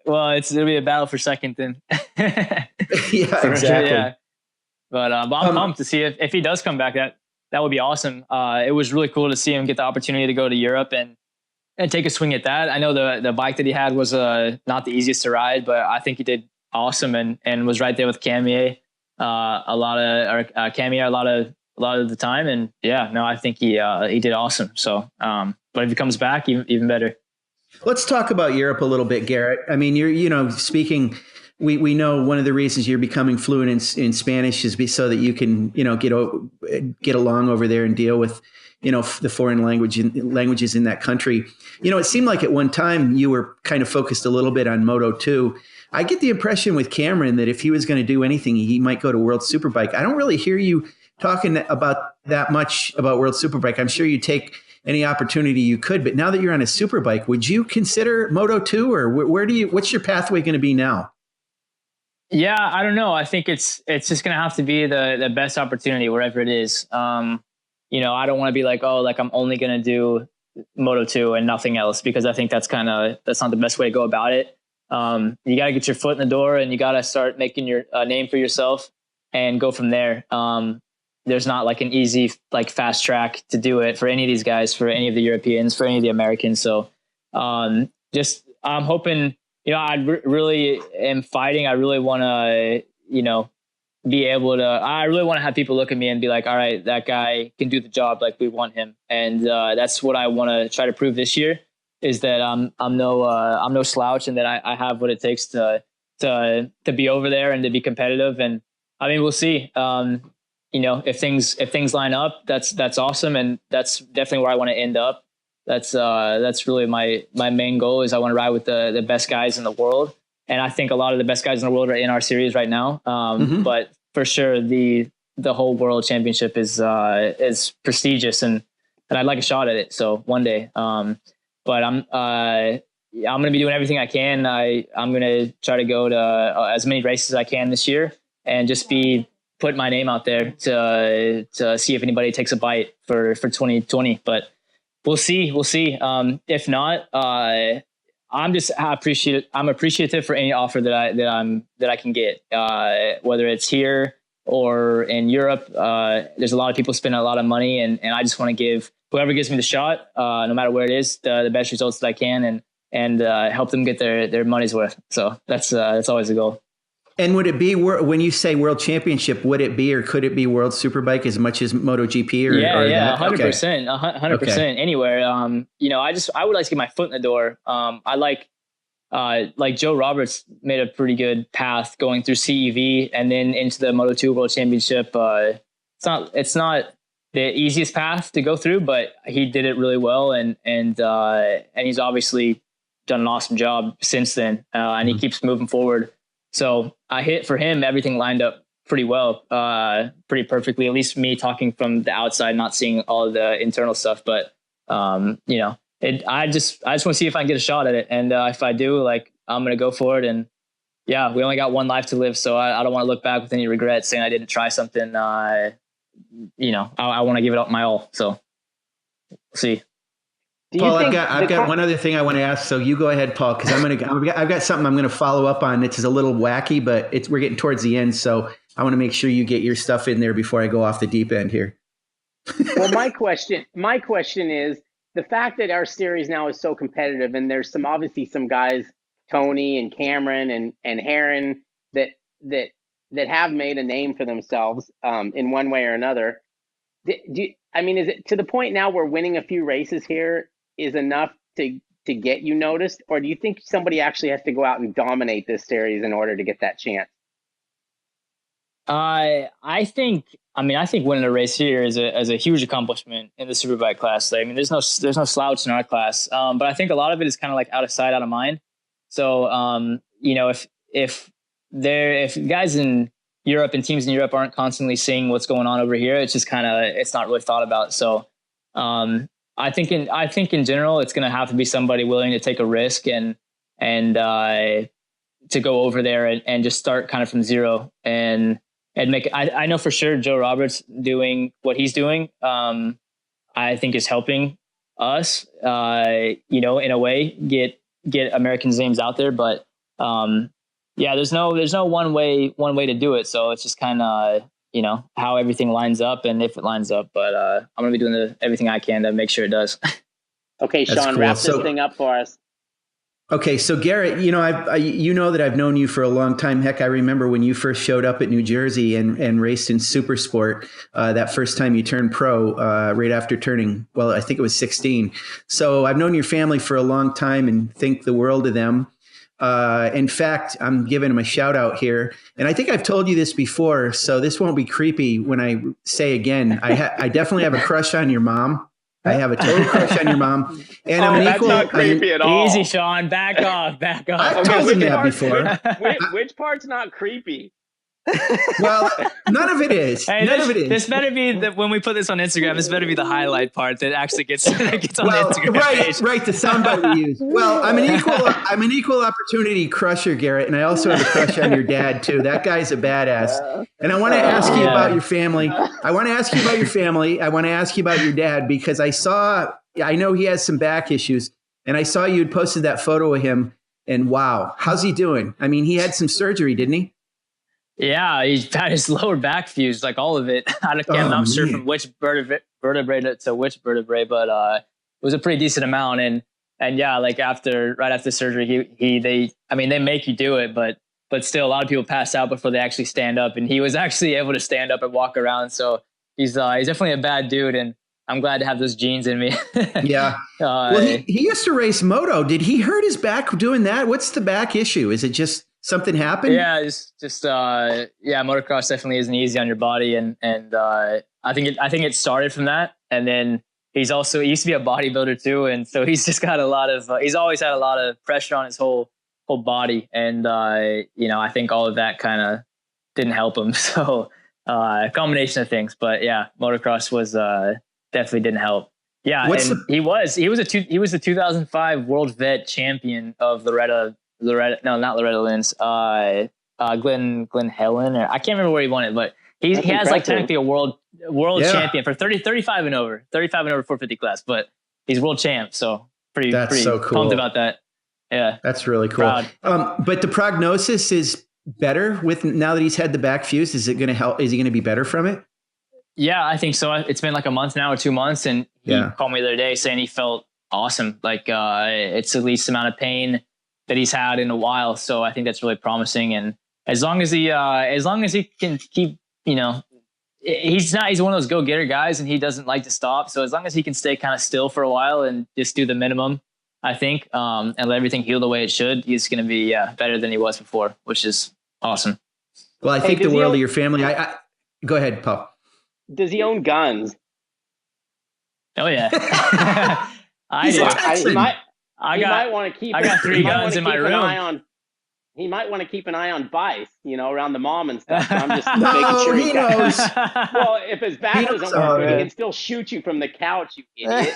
Well, it'll be a battle for second then. Yeah, exactly. Yeah. But I'm pumped to see if he does come back. That would be awesome. It was really cool to see him get the opportunity to go to Europe and take a swing at that. I know the bike that he had was not the easiest to ride, but I think he did awesome and was right there with Camier a lot of the time. And yeah, no, I think he did awesome. So, but if he comes back, even better. Let's talk about Europe a little bit, Garrett. I mean, you're speaking. We know one of the reasons you're becoming fluent in Spanish is so that you can, get along over there and deal with, the foreign languages in that country. It seemed like at one time you were kind of focused a little bit on Moto 2. I get the impression with Cameron that if he was going to do anything, he might go to World Superbike. I don't really hear you talking about that much about World Superbike. I'm sure you take any opportunity you could, but now that you're on a Superbike, would you consider Moto 2, or what's your pathway going to be now? Yeah, I don't know. I think it's just going to have to be the best opportunity wherever it is. I don't want to be like, I'm only going to do Moto 2 and nothing else, because I think that's not the best way to go about it. You got to get your foot in the door and you got to start making your name for yourself and go from there. There's not like an easy, fast track to do it for any of these guys, for any of the Europeans, for any of the Americans. So I'm hoping, I really am fighting. I really want to, be able to, I really want to have people look at me and be like, all right, that guy can do the job. Like, we want him. And that's what I want to try to prove this year, is that I'm no slouch, and that I have what it takes to be over there and to be competitive. And I mean, we'll see. If things line up, that's awesome. And that's definitely where I want to end up. That's really my main goal, is I want to ride with the best guys in the world. And I think a lot of the best guys in the world are in our series right now. But for sure, the whole world championship is prestigious, and I'd like a shot at it. So one day, but I'm going to be doing everything I can. I'm going to try to go to as many races as I can this year, and just put my name out there to see if anybody takes a bite for 2020. But we'll see. If not, I'm appreciative for any offer that I can get, whether it's here or in Europe. There's a lot of people spending a lot of money, and I just want to give whoever gives me the shot, no matter where it is, the best results that I can, and help them get their money's worth. So that's always the goal. And would it be, when you say World Championship, would it be, or could it be World Superbike as much as MotoGP? Yeah, 100%, 100%. Anywhere. I would like to get my foot in the door. I like Joe Roberts made a pretty good path going through CEV and then into the Moto2 World Championship. It's not the easiest path to go through, but he did it really well, and he's obviously done an awesome job since then, and he keeps moving forward. So I hit for him, everything lined up pretty well, pretty perfectly, at least me talking from the outside, not seeing all of the internal stuff. But, I just want to see if I can get a shot at it. And if I do, I'm going to go for it. And yeah, we only got one life to live. So I don't want to look back with any regrets saying I didn't try something. I want to give it up my all. So we'll see. Paul, I've got one other thing I want to ask. So you go ahead, Paul, because I've got something I'm going to follow up on. It's a little wacky, but we're getting towards the end, so I want to make sure you get your stuff in there before I go off the deep end here. Well, my question is the fact that our series now is so competitive, and there's obviously some guys, Tony and Cameron and Heron, that have made a name for themselves in one way or another. Is it to the point now where winning a few races here is enough to get you noticed, or do you think somebody actually has to go out and dominate this series in order to get that chance? I think winning a race here is a huge accomplishment in the Superbike class. There's no slouch in our class, but I think a lot of it is kind of like out of sight, out of mind. So if guys in Europe and teams in Europe aren't constantly seeing what's going on over here, it's just it's not really thought about. So I think in general, it's going to have to be somebody willing to take a risk and to go over there and just start kind of from zero and make it. I know for sure Joe Roberts doing what he's doing, I think is helping us, in a way, get Americans' names out there. But there's no one way to do it. So it's just kind of, how everything lines up and if it lines up. But I'm going to be doing everything I can to make sure it does. Okay, Sean, cool. wrap this thing up for us. Okay, so Garrett, you know that I've known you for a long time. Heck, I remember when you first showed up at New Jersey and raced in Super Sport, that first time you turned pro, right after turning, well, I think it was 16. So I've known your family for a long time and think the world of them. In fact, I'm giving them a shout out here. And I think I've told you this before, so this won't be creepy when I say again, I definitely have a crush on your mom. I have a total crush on your mom, and I'm an equal. Not creepy at all. Easy, Sean. Back off. I've told him that before. Which part's not creepy? Well, none of it is. Hey, none of it is. This better be when we put this on Instagram. This better be the highlight part that actually gets on the Instagram page. Right. The soundbite we use. Well, I'm an equal opportunity crusher, Garrett, and I also have a crush on your dad too. That guy's a badass. And I want to ask you about your family. I want to ask you about your dad because I know he has some back issues, and I saw you had posted that photo of him. And wow, how's he doing? I mean, he had some surgery, didn't he? Yeah, he's had his lower back fused, like all of it. I'm not sure from which vertebrae to which vertebrae, but it was a pretty decent amount. And yeah, like right after surgery, they make you do it, but still a lot of people pass out before they actually stand up. And he was actually able to stand up and walk around. So he's definitely a bad dude, and I'm glad to have those genes in me. Yeah. Well, he used to race moto. Did he hurt his back doing that? What's the back issue? Is it just something happened? Yeah, it's just motocross definitely isn't easy on your body, and I think it started from that, and then he used to be a bodybuilder too, and so he's just got he's always had a lot of pressure on his whole body, and I think all of that kind of didn't help him. So a combination of things, but yeah, motocross was definitely didn't help. Yeah, he was the 2005 World Vet Champion of not Loretta Lynn's, Glenn Helen, or I can't remember where he won it, but he has impressive. Like technically a world champion for 35 and over 450 class, but he's world champ. So pretty so cool. Pumped about that. Yeah. That's really cool. But the prognosis is better now that he's had the back fused. Is it going to help? Is he going to be better from it? Yeah, I think so. It's been like a month now or 2 months, and he called me the other day saying he felt awesome. Like it's the least amount of pain that he's had in a while. So I think that's really promising. And as long as he can keep, he's one of those go-getter guys, and he doesn't like to stop. So as long as he can stay kind of still for a while and just do the minimum, I think, and let everything heal the way it should, he's going to be better than he was before, which is awesome. Well, I think the world of your family. Go ahead, Paul. Does he own guns? Oh yeah. I do. He might want to keep. I got 3 guns in my room. He might want to keep an eye on Bice, around the mom and stuff. So I'm just no, making sure he knows. Well, if his back doesn't work, he can still shoot you from the couch, you idiot.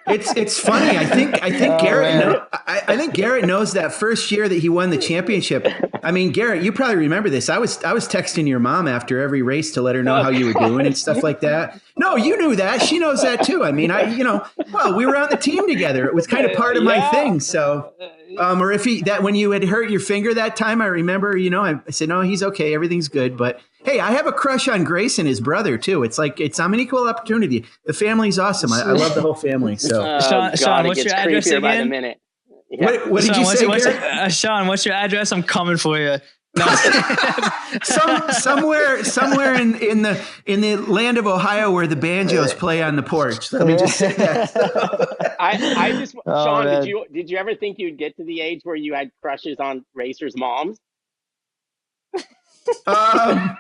It's funny. I think Garrett. I think Garrett knows that first year that he won the championship. I mean, Garrett, you probably remember this. I was texting your mom after every race to let her know how you were doing and stuff like that. No, you knew that. She knows that too. I mean, we were on the team together. It was kind of part of my thing. So, or when you had hurt your finger that time, I remember, I said, no, he's okay. Everything's good. But hey, I have a crush on Grayson, his brother too. I'm an equal opportunity. The family's awesome. I love the whole family. So Sean, what's your address again? Yeah. What did you say, Sean, what's your address? I'm coming for you. No. somewhere in the land of Ohio where the banjos play on the porch. Let me just say that. Sean, man. Did you ever think you'd get to the age where you had crushes on racers' moms? I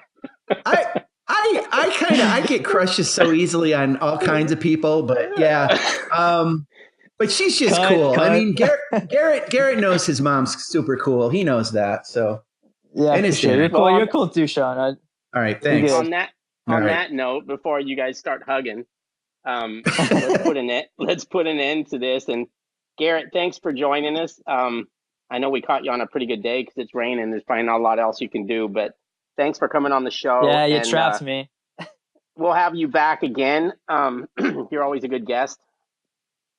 get crushes so easily on all kinds of people, but yeah. But she's just cool. I mean, Garrett knows his mom's super cool. He knows that. So yeah, and you're cool too, Sean. All right, thanks. On that note, before you guys start hugging, let's put an end to this. And Garrett, thanks for joining us. I know we caught you on a pretty good day because it's raining. There's probably not a lot else you can do, but thanks for coming on the show. Yeah, you trapped me. We'll have you back again. You're always a good guest.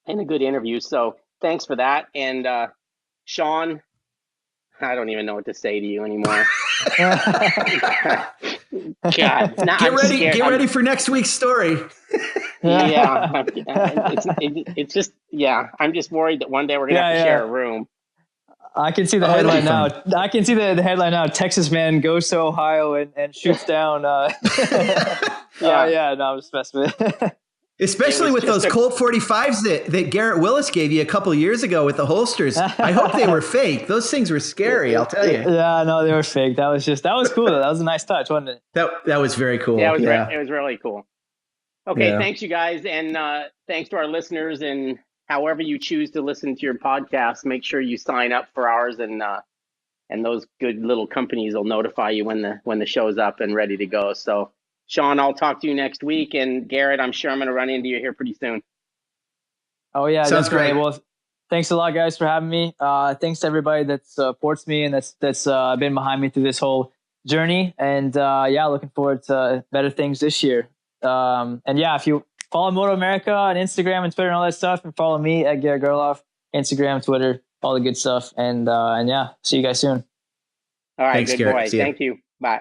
and a good interview. So thanks for that. And Sean, I don't even know what to say to you anymore. God, now get ready for next week's story. Yeah, it's just, yeah, I'm just worried that one day we're gonna have to share a room. I can see the headline now. I can see the headline now. Texas man goes to Ohio and shoots down. Yeah, no, I'm just messing with it. Especially with those Colt 45s that Garrett Willis gave you a couple years ago with the holsters. I hope they were fake. Those things were scary, I'll tell you. Yeah, no, they were fake. That was cool though. That was a nice touch, wasn't it? That was very cool. Yeah, it was really cool. Okay, thanks you guys, and thanks to our listeners. And however you choose to listen to your podcast, make sure you sign up for ours, and those good little companies will notify you when the show's up and ready to go. So, Sean, I'll talk to you next week, and Garrett, I'm sure I'm going to run into you here pretty soon. Oh yeah, sounds great. Well, thanks a lot, guys, for having me. Thanks to everybody that supports me and that's been behind me through this whole journey. And looking forward to better things this year. And yeah, if you follow MotoAmerica on Instagram and Twitter and all that stuff, and follow me at Garrett Gerloff, Instagram, Twitter, all the good stuff. And yeah, see you guys soon. All right, thanks, good Garrett. boy. Thank you. Bye.